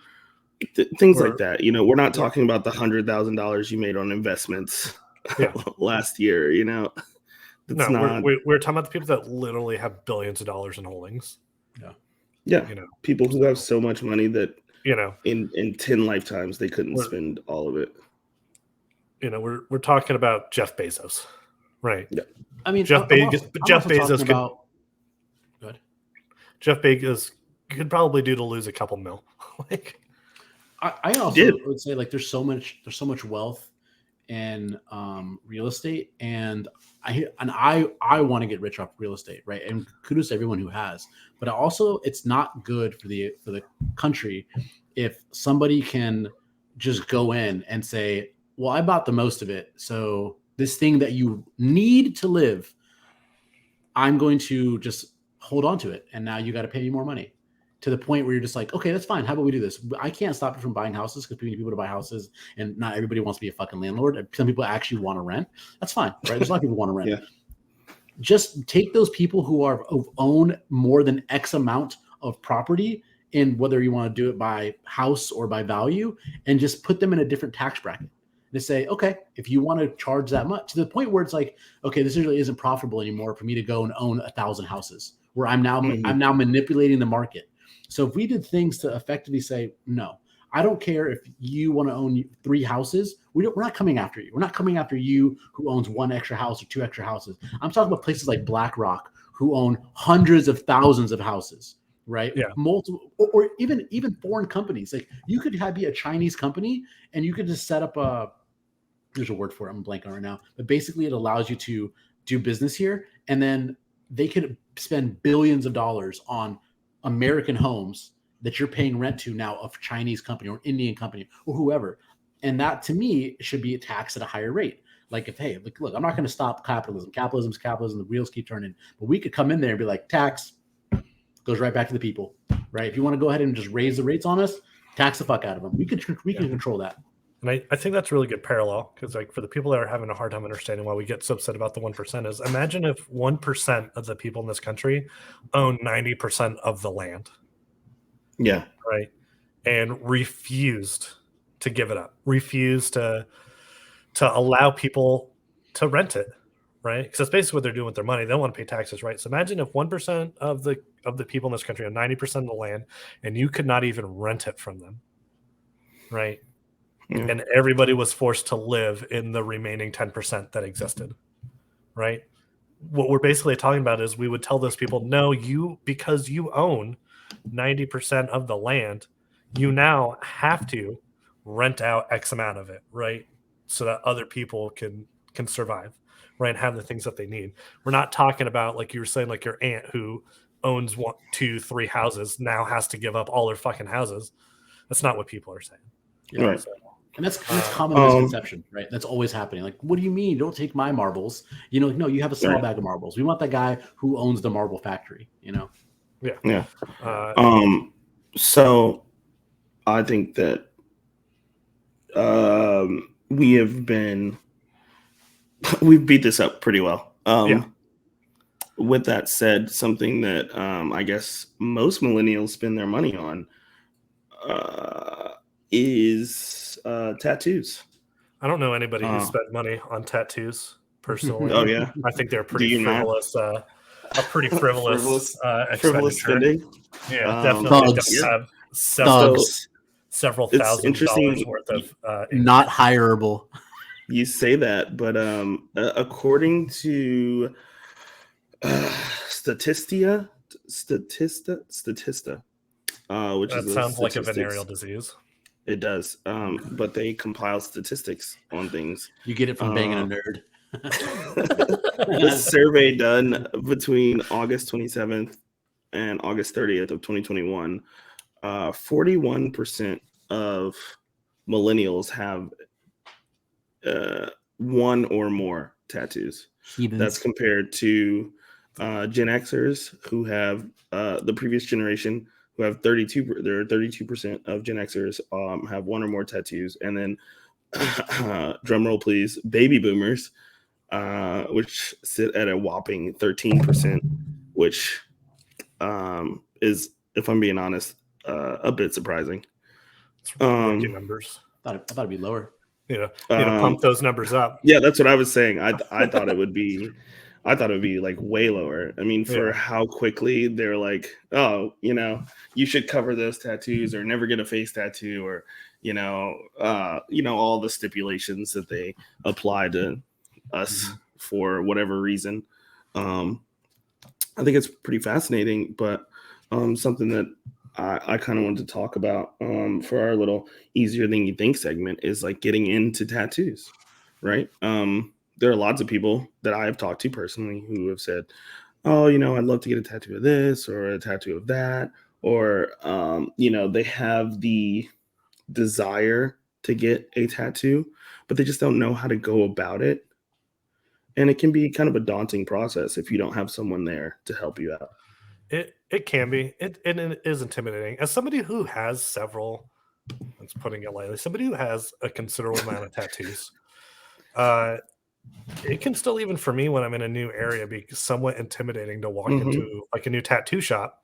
things like that. We're not talking about the $100,000 you made on investments last year. We're talking about the people that literally have billions of dollars in holdings. People who have so much money that in 10 lifetimes they couldn't spend all of it. We're talking about Jeff Bezos, right? Yeah. I mean, Jeff Bezos could probably do to lose a couple mil. I also would say like there's so much wealth in real estate, and I want to get rich off real estate, right? And kudos to everyone who has, but also it's not good for the country if somebody can just go in and say, well, I bought the most of it, so this thing that you need to live, I'm going to just hold on to it, and now you got to pay me more money, to the point where you're just like, okay, that's fine. How about we do this? I can't stop you from buying houses because we need people to buy houses, and not everybody wants to be a fucking landlord. Some people actually want to rent. That's fine, right? There's a lot of people who want to rent. Yeah. Just take those people who own more than X amount of property, in whether you want to do it by house or by value, and just put them in a different tax bracket. They say, okay, if you want to charge that much, to the point where it's like, okay, this really isn't profitable anymore for me to go and own 1,000 houses, where I'm now manipulating the market. So if we did things to effectively say, no, I don't care if you want to own 3 houses, we're not coming after you. We're not coming after you who owns 1 extra house or 2 extra houses. I'm talking about places like BlackRock who own hundreds of thousands of houses, right? Yeah. Multiple, or even foreign companies. Like you could be a Chinese company and you could just set up there's a word for it, I'm blanking right now, but basically it allows you to do business here, and then they could spend billions of dollars on American homes that you're paying rent to now of Chinese company or Indian company or whoever. And that to me should be taxed at a higher rate. Like look, I'm not going to stop capitalism. Capitalism's capitalism. The wheels keep turning, but we could come in there and be like, tax goes right back to the people, right? If you want to go ahead and just raise the rates on us, tax the fuck out of them. We can control that. And I think that's a really good parallel, because like for the people that are having a hard time understanding why we get so upset about the 1%, is imagine if 1% of the people in this country own 90% of the land. Yeah. Right. And refused to give it up, refused to allow people to rent it. right? Because that's basically what they're doing with their money. They don't want to pay taxes, right? So imagine if 1% of the people in this country have 90% of the land, and you could not even rent it from them, right? Yeah. And everybody was forced to live in the remaining 10% that existed, right? What we're basically talking about is we would tell those people, no, because you own 90% of the land, you now have to rent out X amount of it, right? So that other people can survive, right? And have the things that they need. We're not talking about, like you were saying, like your aunt who owns 1, 2, 3 houses now has to give up all their fucking houses. That's not what people are saying. Yeah. Right. So, And that's common misconception, right? That's always happening. Like, what do you mean? Don't take my marbles. No, you have a small bag of marbles. We want that guy who owns the marble factory, Yeah. Yeah. So I think that we've beat this up pretty well. Yeah. With that said, something that I guess most millennials spend their money on is tattoos. I don't know anybody who spent money on tattoos personally. Oh yeah, I think they're Do pretty you not? frivolous. A pretty frivolous frivolous expenditure. spending. Yeah, definitely Thugs. don't have Thugs. several It's $1,000s interesting. worth of Not hireable. You say that, but according to Statista, which that is sounds like a statistics. venereal disease. It does, but they compile statistics on things. You get it from banging a nerd. This survey done between August 27th and August 30th of 2021, 41% of millennials have one or more tattoos. Heathens. That's compared to Gen Xers who have the previous generation who have 32. There are 32% of Gen Xers have one or more tattoos, and then drum roll please, baby boomers, which sit at a whopping 13%, which is, if I'm being honest, a bit surprising. It's rookie numbers. I thought it'd be lower. Need to pump those numbers up. Yeah, that's what I was saying. I thought it would be. I thought it would be like way lower. I mean, for how quickly they're like, oh, you should cover those tattoos or never get a face tattoo, or all the stipulations that they apply to us for whatever reason. I think it's pretty fascinating, but something that I kind of wanted to talk about for our little easier than you think segment is like getting into tattoos, right? There are lots of people that I have talked to personally who have said, oh, I'd love to get a tattoo of this or a tattoo of that, or they have the desire to get a tattoo, but they just don't know how to go about it. And it can be kind of a daunting process if you don't have someone there to help you out. It can be. It is intimidating. As somebody who has several, that's putting it lightly, somebody who has a considerable amount of tattoos, it can still, even for me when I'm in a new area, be somewhat intimidating to walk into like a new tattoo shop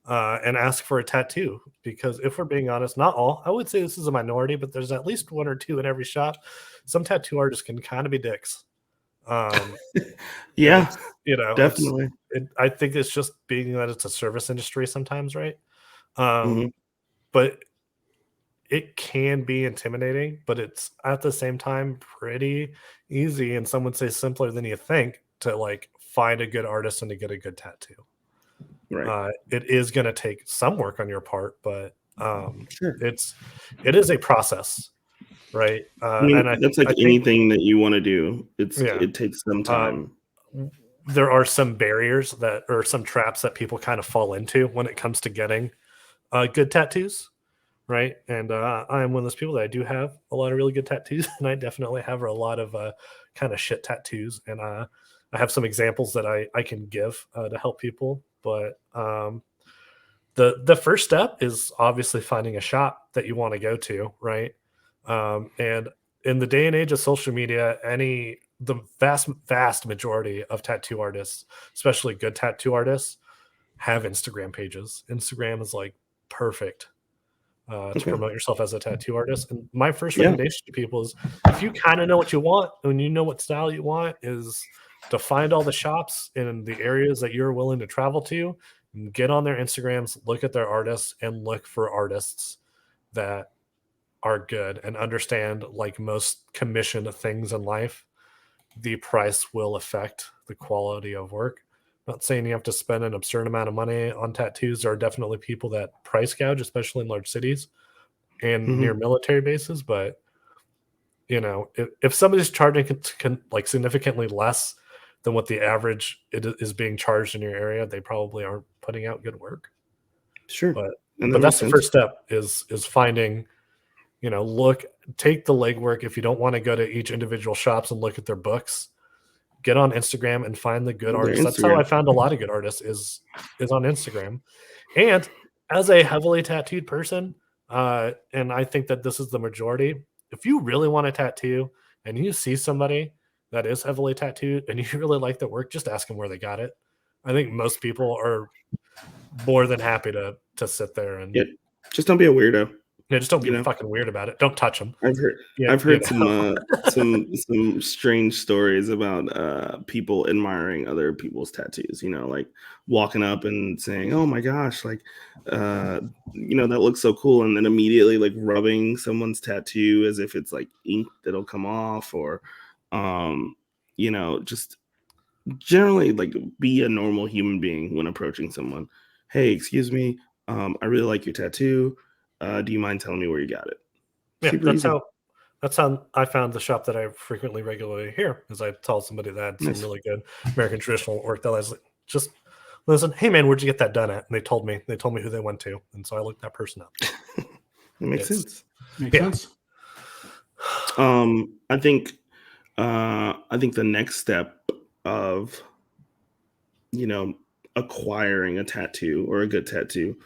and ask for a tattoo. Because if we're being honest, not all, I would say this is a minority, but there's at least 1 or 2 in every shop. Some tattoo artists can kind of be dicks. Yeah, definitely. I think it's just being that it's a service industry sometimes, right? But it can be intimidating, but it's at the same time pretty easy, and some would say simpler than you think, to like find a good artist and to get a good tattoo. Right. It is going to take some work on your part, but Sure. it is a process, right? And that's like anything that you want to do. It takes some time. There are some barriers or some traps that people kind of fall into when it comes to getting good tattoos, right? And I am one of those people that I do have a lot of really good tattoos, and I definitely have a lot of kind of shit tattoos. And I have some examples that I can give to help people. But the first step is obviously finding a shop that you want to go to, right? And in the day and age of social media, the vast majority of tattoo artists, especially good tattoo artists, have Instagram pages. Instagram is like perfect to promote yourself as a tattoo artist. And my first recommendation to people is, if you kind of know what you want and you know what style you want, is to find all the shops in the areas that you're willing to travel to, get on their Instagrams, look at their artists, and look for artists that are good, and understand, like most commissioned things in life, the price will affect the quality of work. Not saying you have to spend an absurd amount of money on tattoos. There are definitely people that price gouge, especially in large cities and near military bases. But if somebody's charging like significantly less than what the average is being charged in your area, they probably aren't putting out good work. Sure. But And that that's makes the sense. first step is finding, take the legwork. If you don't want to go to each individual shops and look at their books, get on Instagram and find the good Their artists. That's how I Instagram. found a lot of good artists is on Instagram. And as a heavily tattooed person, and I think that this is the majority, if you really want a tattoo and you see somebody that is heavily tattooed and you really like their work, just ask them where they got it. I think most people are more than happy to sit there and Yeah. Just don't be a weirdo. just don't be You know? fucking weird about it. Don't touch them. I've heard some strange stories about people admiring other people's tattoos, like walking up and saying, "Oh my gosh, like that looks so cool," and then immediately like rubbing someone's tattoo as if it's like ink that'll come off, or just generally like be a normal human being when approaching someone. Hey, excuse me, I really like your tattoo. Do you mind telling me where you got it? Yeah, Super easy. that's how I found the shop that I frequently regularly hear, is I told somebody that had Nice. some really good American traditional work that I was like, just listen, hey man, where'd you get that done at? And they told me who they went to. And so I looked that person up. It makes sense. Makes sense. I think the next step of acquiring a tattoo or a good tattoo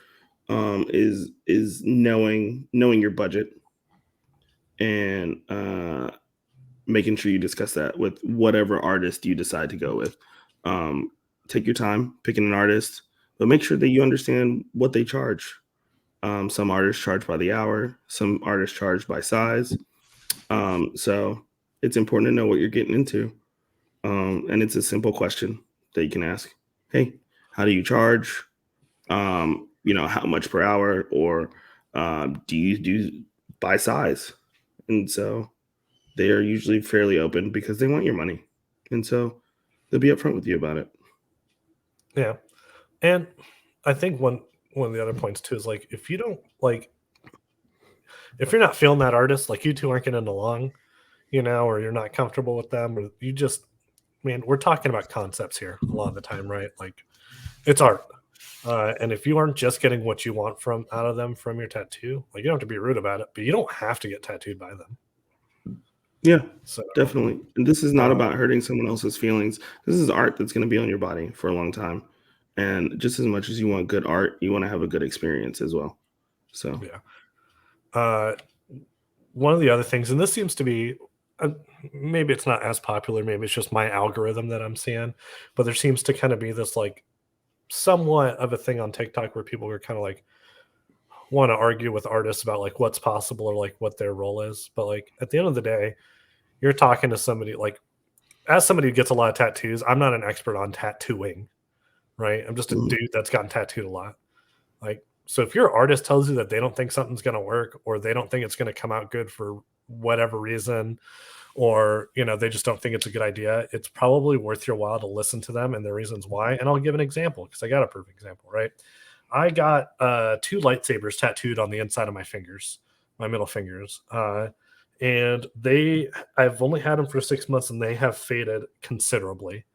is knowing your budget, and making sure you discuss that with whatever artist you decide to go with. Take your time picking an artist, but make sure that you understand what they charge. Some artists charge by the hour, some artists charge by size. So it's important to know what you're getting into. And it's a simple question that you can ask. Hey, how do you charge? How much per hour? Or do you do by size? And so they are usually fairly open because they want your money. And so they'll be upfront with you about it. Yeah. And I think one of the other points too is like, if you don't like, if you're not feeling that artist, like you two aren't getting along, or you're not comfortable with them, or you just, man, we're talking about concepts here a lot of the time, right? Like it's art. And if you aren't just getting what you want out of them from your tattoo, like you don't have to be rude about it, but you don't have to get tattooed by them. Yeah, So definitely. And this is not about hurting someone else's feelings. This is art that's going to be on your body for a long time. And just as much as you want good art, you want to have a good experience as well. So yeah. One of the other things, and this seems to be, maybe it's not as popular, maybe it's just my algorithm that I'm seeing, but there seems to kind of be this like somewhat of a thing on TikTok where people are kind of like want to argue with artists about like what's possible or like what their role is. But like at the end of the day, you're talking to somebody, like as somebody who gets a lot of tattoos, I'm not an expert on tattooing, right? I'm just a dude that's gotten tattooed a lot. Like, so if your artist tells you that they don't think something's going to work, or they don't think it's going to come out good for whatever reason, or they just don't think it's a good idea, it's probably worth your while to listen to them and their reasons why. And I'll give an example because I got a perfect example, right? I got 2 lightsabers tattooed on the inside of my fingers, my middle fingers, and I've only had them for 6 months and they have faded considerably.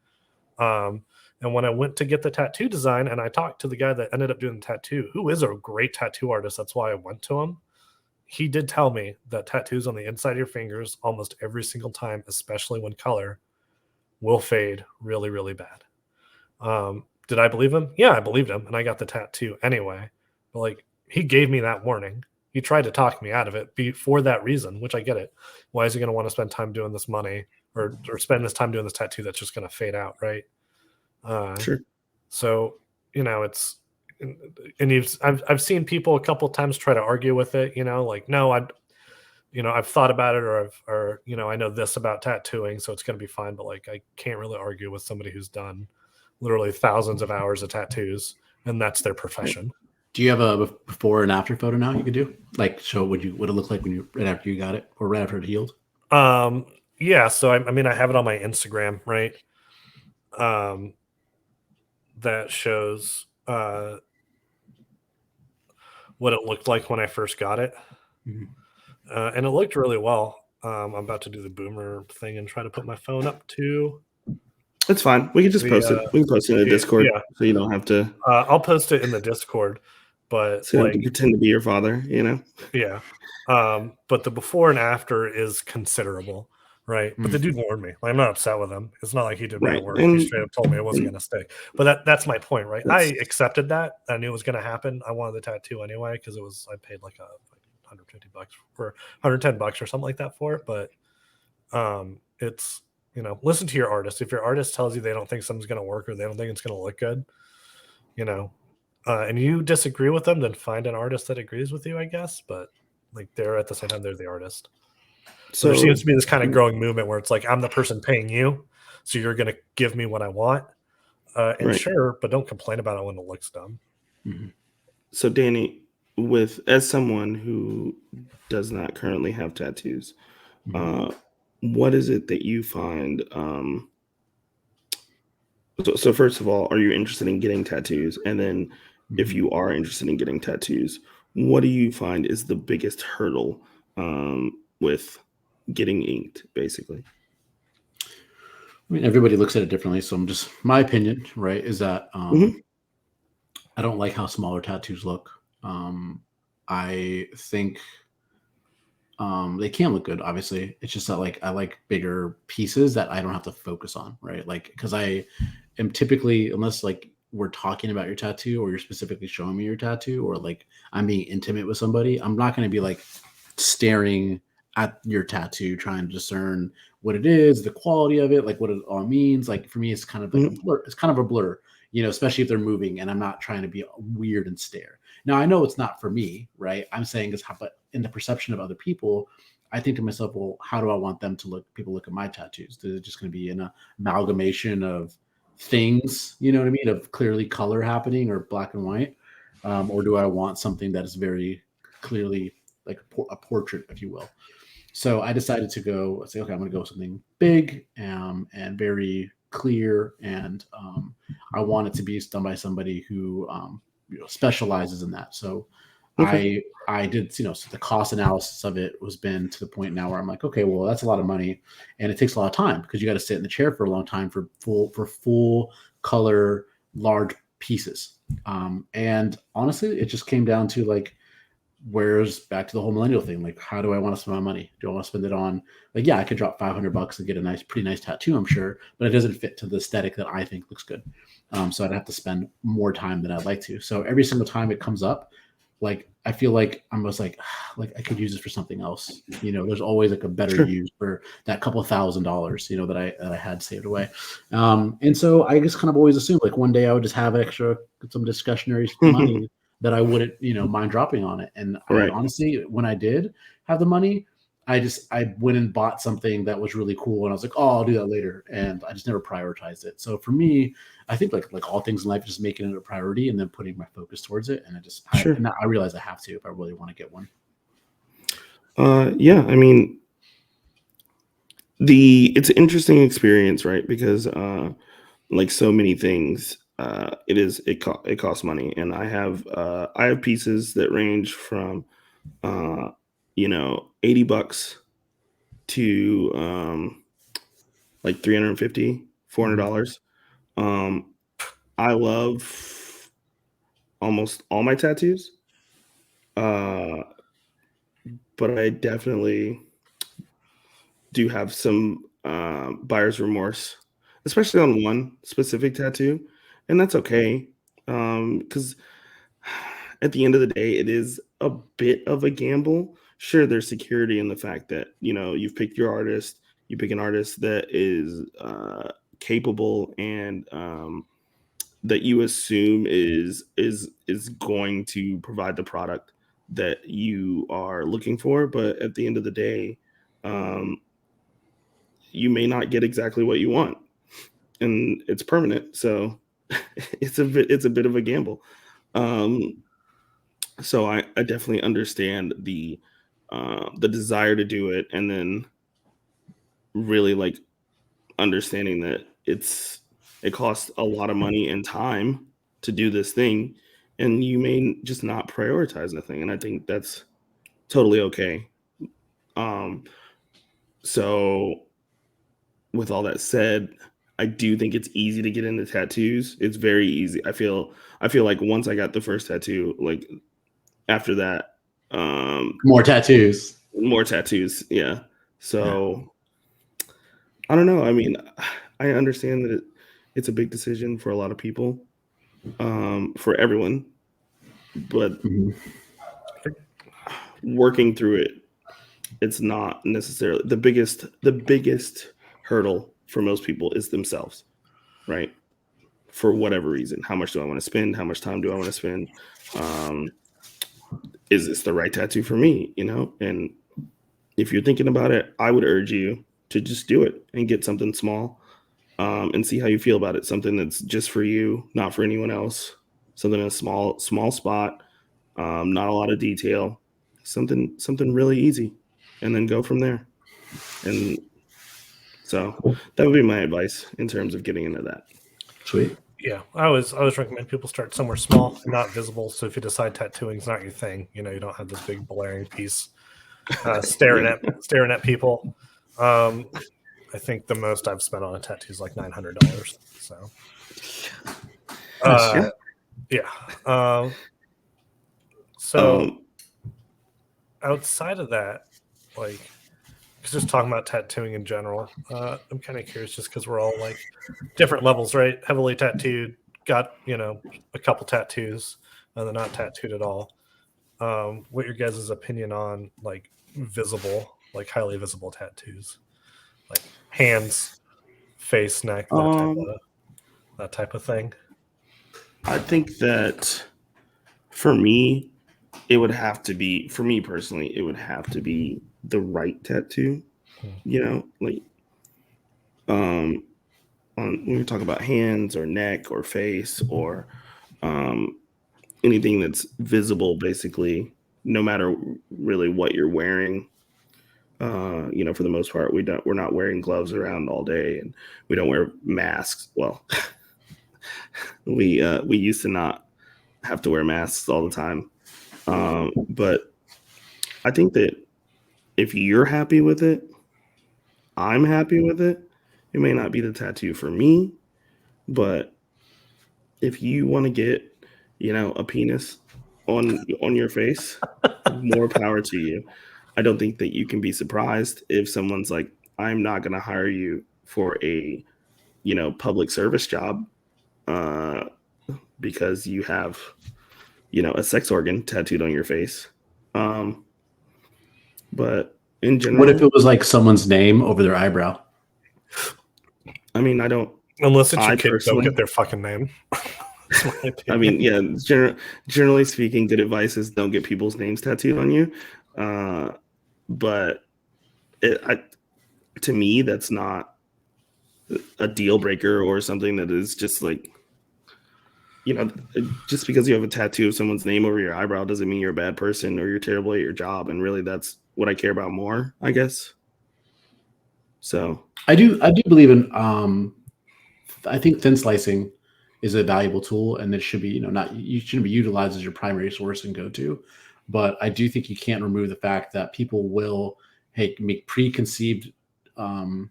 And when I went to get the tattoo design and I talked to the guy that ended up doing the tattoo, who is a great tattoo artist, that's why I went to him. He did tell me that tattoos on the inside of your fingers almost every single time, especially when color, will fade really, really bad. Did I believe him? Yeah, I believed him, and I got the tattoo anyway. But like, he gave me that warning. He tried to talk me out of it for that reason, which I get it. Why is he going to want to spend time doing this money or spend this time doing this tattoo that's just going to fade out, right? sure. So it's, and I've seen people a couple of times try to argue with it. Like, no, I've thought about it, or I know this about tattooing, so it's going to be fine. But like, I can't really argue with somebody who's done literally thousands of hours of tattoos, and that's their profession. Do you have a before and after photo now you could do? Like, show what it looked like when you right after you got it, or right after it healed? Yeah. So I mean, I have it on my Instagram, right? That shows what it looked like when I first got it, and it looked really well. I'm about to do the boomer thing and try to put my phone up to. It's fine. We can just post it. We can post it in the Discord, yeah. so you don't have to. I'll post it in the Discord, but So you don't have to pretend to be your father, Yeah. But the before and after is considerable, right? But the dude warned me. Like, I'm not upset with him. It's not like he did bad Right. work. And, He straight up told me it wasn't going to stick. But that's my point, right? I accepted that. I knew it was going to happen. I wanted the tattoo anyway because I paid like $150 for $110 or something like that for it. But it's listen to your artist. If your artist tells you they don't think something's going to work or they don't think it's going to look good, and you disagree with them, then find an artist that agrees with you, I guess. But like, they're at the same time, they're the artist. So there seems to be this kind of growing movement where it's like, I'm the person paying you, so you're going to give me what I want. And sure, but don't complain about it when it looks dumb. So Danny, as someone who does not currently have tattoos, what is it that you find? So first of all, are you interested in getting tattoos? And then if you are interested in getting tattoos, what do you find is the biggest hurdle with getting inked, basically? I mean, everybody looks at it differently. So my opinion, right, is that I don't like how smaller tattoos look. I think they can look good, obviously. It's just that like I like bigger pieces that I don't have to focus on, right? Like, because I am typically, unless like we're talking about your tattoo or you're specifically showing me your tattoo or like I'm being intimate with somebody, I'm not going to be like staring at your tattoo trying to discern what it is, the quality of it, like what it all means. Like for me, it's kind of like a blur. It's kind of a blur, especially if they're moving and I'm not trying to be weird and stare. Now I know it's not for me, right? I'm saying is how, but in the perception of other people, I think to myself, well, how do I want them to look? People look at my tattoos. Is it just going to be an amalgamation of things, you know what I mean, of clearly color happening or black and white, or do I want something that is very clearly like a portrait, if you will? So I decided to say, okay, I'm going to go with something big and very clear, and I want it to be done by somebody who specializes in that. So I did, so the cost analysis of it was been to the point now where I'm like, okay, well, that's a lot of money, and it takes a lot of time because you got to sit in the chair for a long time for full color large pieces. And honestly, it just came down to like, where's back to the whole millennial thing. Like, how do I want to spend my money? Do I want to spend it on, like, yeah, I could drop $500 and get a pretty nice tattoo, I'm sure, but it doesn't fit to the aesthetic that I think looks good. So I'd have to spend more time than I'd like to. So every single time it comes up, like, I feel like I'm almost like I could use this for something else. There's always like a better use for that couple $1,000s, that I had saved away. And so I just kind of always assumed like one day I would just have some discretionary money that I wouldn't, mind dropping on it. And I honestly, when I did have the money, I went and bought something that was really cool, and I was like, oh, I'll do that later, and I just never prioritized it. So for me, I think like all things in life, just making it a priority and then putting my focus towards it, and I realize I have to if I really want to get one. Yeah, I mean, it's an interesting experience, right? Because like so many things, it costs money, and I have pieces that range from $80 to like $350, $400. I love almost all my tattoos, but I definitely do have some buyer's remorse, especially on one specific tattoo, and that's okay, because at the end of the day, it is a bit of a gamble. Sure, there's security in the fact that you've picked your artist, you pick an artist that is capable and that you assume is going to provide the product that you are looking for, but at the end of the day, you may not get exactly what you want, and it's permanent. So it's a bit of a gamble. Um, so I definitely understand the desire to do it, and then really like understanding that it costs a lot of money and time to do this thing, and you may just not prioritize the thing, and I think that's totally okay. Um, so with all that said, I do think it's easy to get into tattoos. It's very easy. I feel like once I got the first tattoo, like after that, More tattoos. more tattoos. Yeah. So I don't know. I mean, I understand that it's a big decision for a lot of people, for everyone, but Mhm. working through it, it's not necessarily the biggest hurdle for most people is themselves, right? For whatever reason, how much do I want to spend? How much time do I want to spend? Um, is this the right tattoo for me? And if you're thinking about it, I would urge you to just do it and get something small, and see how you feel about it. Something that's just for you, not for anyone else. Something in a small spot, not a lot of detail. Something really easy, and then go from there. And so that would be my advice in terms of getting into that. Sweet. Yeah, I always recommend people start somewhere small and not visible. So if you decide tattooing is not your thing, you don't have this big blaring piece staring Yeah. at people. I think the most I've spent on a tattoo is like $900. So Yeah. yeah. So Um, outside of that, like, 'cause just talking about tattooing in general, I'm kind of curious just because we're all like different levels, right? Heavily tattooed, got a couple tattoos, and they're not tattooed at all. What your guys' opinion on like visible, like highly visible tattoos, like hands, face, neck, um, that type of thing? I think that for me, it would have to be, for me personally, it would have to be the right tattoo. Like, um, when we talk about hands or neck or face or, um, anything that's visible, basically, no matter really what you're wearing. For the most part, we're not wearing gloves around all day, and we don't wear masks. Well, we used to not have to wear masks all the time. But I think that if you're happy with it, I'm happy with it. It may not be the tattoo for me, but if you want to get, a penis on your face, more power to you. I don't think that you can be surprised if someone's like, I'm not going to hire you for a, public service job, uh, because you have, a sex organ tattooed on your face. Um, but in What if general, it was like someone's name over their eyebrow? I mean, I don't, Unless it's your I kid, don't personally, get their fucking name. That's my I opinion. mean, yeah, generally speaking, good advice is don't get people's names tattooed on you. But to me, that's not a deal breaker or something that is just like, just because you have a tattoo of someone's name over your eyebrow doesn't mean you're a bad person or you're terrible at your job. And really, that's what I care about more, I guess. So, I do believe in I think thin slicing is a valuable tool, and it should be, not, you shouldn't be utilized as your primary source and go to. But I do think you can't remove the fact that people will make preconceived, will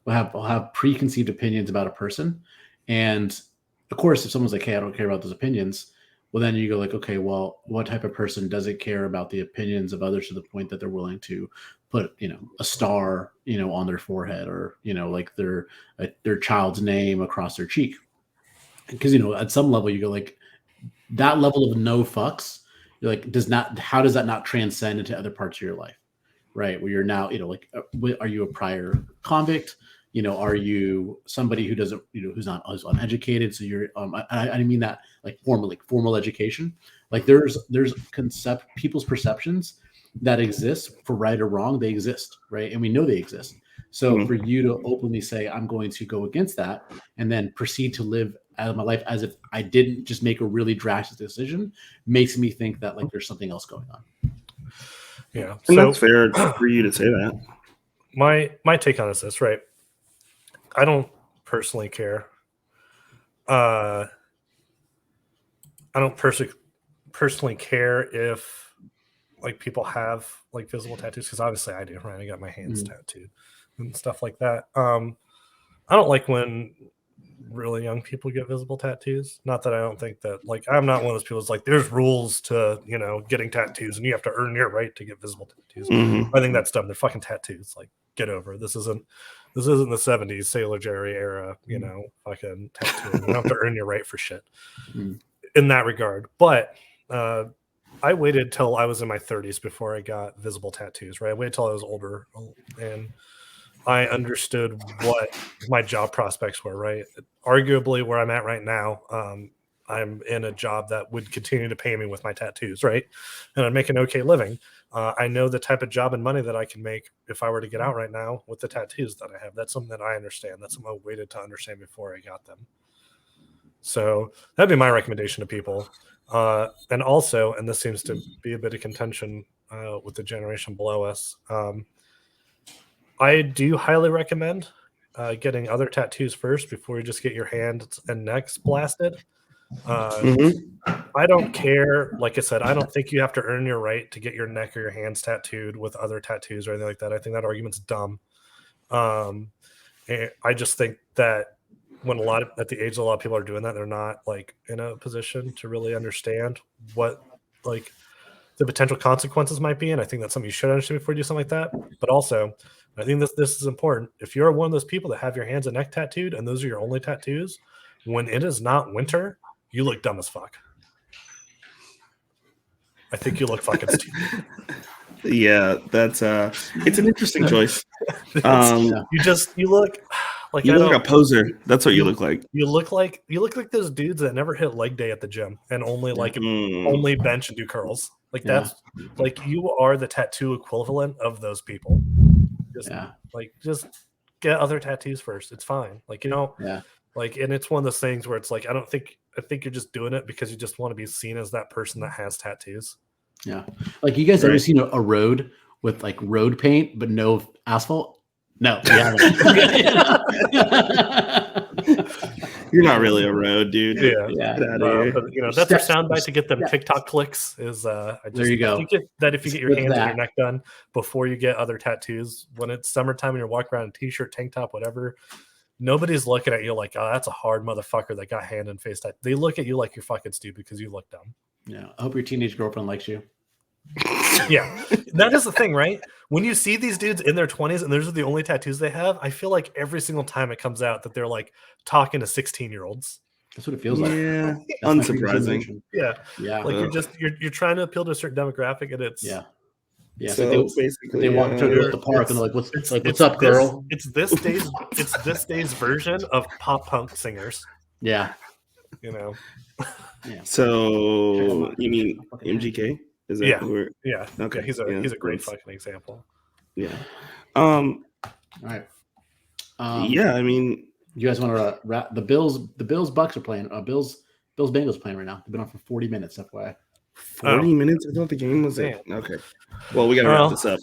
have preconceived opinions about a person. And of course, if someone's like, hey, I don't care about those opinions, well, then you go like, okay, well, what type of person doesn't care about the opinions of others to the point that they're willing to put, a star, on their forehead, or, like their child's name across their cheek? Because, at some level you go like, that level of no fucks, you're like, how does that not transcend into other parts of your life? Right. Where you're now, like, are you a prior convict? are you somebody who doesn't, who's not as uneducated? So you're, I mean that like formal education. Like there's people's perceptions that exist for right or wrong. They exist, right? And we know they exist. So for you to openly say, I'm going to go against that and then proceed to live out my life as if I didn't just make a really drastic decision makes me think that like there's something else going on. Yeah. And that's fair for you to say that. My take on this, right? I don't personally care. I don't personally care if like people have like visible tattoos, because obviously I do, right? I got my hands tattooed and stuff like that. I don't like when really young people get visible tattoos. Not that I don't think that, like, I'm not one of those people that's like, there's rules to, getting tattoos and you have to earn your right to get visible tattoos. I think that's dumb. They're fucking tattoos. Like, get over it. This isn't the 70s Sailor Jerry era, fucking tattoo. You don't have to earn your right for shit in that regard. But I waited till I was in my 30s before I got visible tattoos, right? I waited till I was older and I understood what my job prospects were, right? Arguably where I'm at right now, I'm in a job that would continue to pay me with my tattoos, right? And I'd make an okay living. I know the type of job and money that I can make if I were to get out right now with the tattoos that I have. That's something that I understand. That's something I waited to understand before I got them. So that'd be my recommendation to people. And also, and this seems to be a bit of contention with the generation below us, I do highly recommend getting other tattoos first before you just get your hands and necks blasted. I don't care. Like I said, I don't think you have to earn your right to get your neck or your hands tattooed with other tattoos or anything like that. I think that argument's dumb. And I just think that when at the age a lot of people are doing that, they're not like in a position to really understand what like the potential consequences might be. And I think that's something you should understand before you do something like that. But also, I think this is important. If you're one of those people that have your hands and neck tattooed and those are your only tattoos, when it is not winter, you look dumb as fuck. I think you look fucking stupid. Yeah, that's it's an interesting choice. You look like you look like a poser. That's what you look like. You look like those dudes that never hit leg day at the gym and only only bench and do curls. Like that's like you are the tattoo equivalent of those people. Just get other tattoos first. It's fine. Like, like, and it's one of those things where it's like, I think you're just doing it because you just want to be seen as that person that has tattoos. Yeah. Like, you guys ever seen a road with like road paint, but no asphalt? No. You're not really a road, dude. Yeah. Get out of here. That's our soundbite to get them TikTok clicks. Is there you go. I think that if you get your hands and your neck done before you get other tattoos, when it's summertime and you're walking around in a t-shirt, tank top, whatever, nobody's looking at you like, oh, that's a hard motherfucker that got hand and face tattoo. They look at you like you're fucking stupid because you look dumb. Yeah. I hope your teenage girlfriend likes you. Yeah, that is the thing, right? When you see these dudes in their 20s and those are the only tattoos they have, I feel like every single time it comes out that they're like talking to 16-year-olds. That's what it feels like. Yeah, unsurprising. Yeah. Like you're trying to appeal to a certain demographic, and it's yeah. So basically, they walk to the park and they're like, "What's up, girl?" It's this day's version of pop punk singers. Yeah. Yeah. So you mean MGK? Is that yeah. Okay. He's a great fucking example. Yeah. All right. I mean, you guys want to wrap the Bills? The Bills Bucks are playing. Bills Bengals playing right now. They've been on for 40 minutes. FYI. 40 minutes? I thought the game was it. Okay. Well, we got to wrap this up.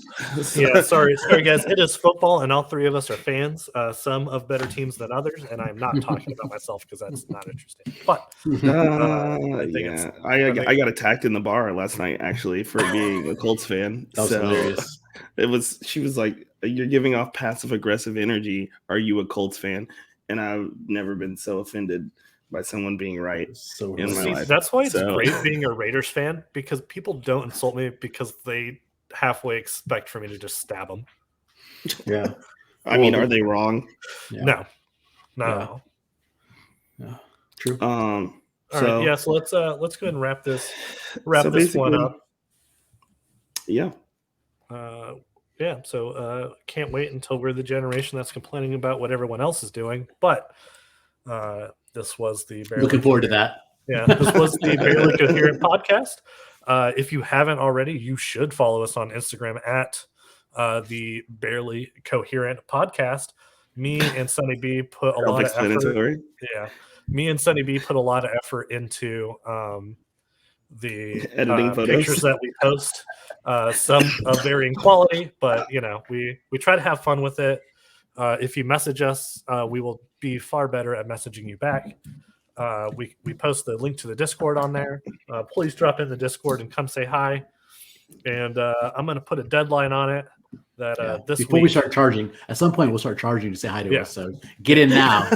Yeah, sorry, guys. It is football, and all three of us are fans. Some of better teams than others, and I'm not talking about myself because that's not interesting. But I got attacked in the bar last night actually for being a Colts fan. That was hilarious. She was like, "You're giving off passive aggressive energy. Are you a Colts fan?" And I've never been so offended by someone being right in my life. That's why it's great being a Raiders fan, because people don't insult me because they halfway expect for me to just stab them. Yeah. I mean, are they wrong? Yeah. No. Yeah. True. All right, so let's go ahead and wrap this one up. Yeah. yeah, so can't wait until we're the generation that's complaining about what everyone else is doing. But this was the Looking forward to that. Yeah, this was the Barely Coherent podcast. If you haven't already, you should follow us on Instagram at the Barely Coherent podcast. Me and Sunny B put a lot of effort. Yeah, me and Sunny B put a lot of effort into the editing pictures that we post. Some of varying quality, but we try to have fun with it. If you message us, we will be far better at messaging you back. We post the link to the Discord on there. Please drop in the Discord and come say hi. And I'm going to put a deadline on it. That this before week, we start charging, at some point we'll start charging to say hi to us. So get in now.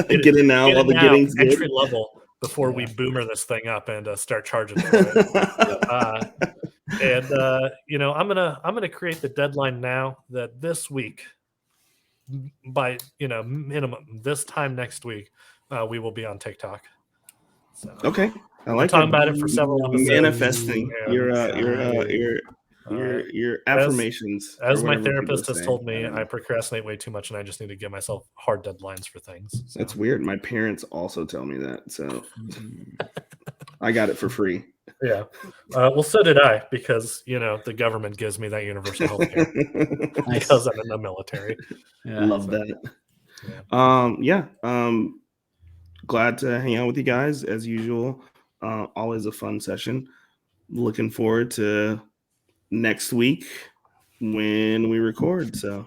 Get in now while the getting's good. Entry level before we boomer this thing up and start charging for it. And I'm gonna create the deadline now that this week, by minimum this time next week, we will be on TikTok. So, okay, I like talking about it for several episodes. Manifesting your affirmations. As my therapist has told me, I procrastinate way too much, and I just need to give myself hard deadlines for things. So. That's weird. My parents also tell me that, so I got it for free. Yeah. Well, so did I, because the government gives me that universal health care because I'm in the military. Yeah, love that. Yeah. Glad to hang out with you guys as usual. Always a fun session. Looking forward to next week when we record. So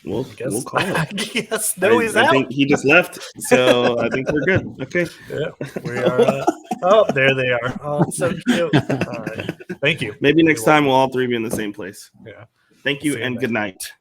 we'll call it. Yes, no, he's out. I think he just left, so I think we're good. Okay. Yeah, we are. Oh, there they are. Oh, so cute. All right. Thank you. Maybe next time we'll all three be in the same place. Yeah. Thank you and good night.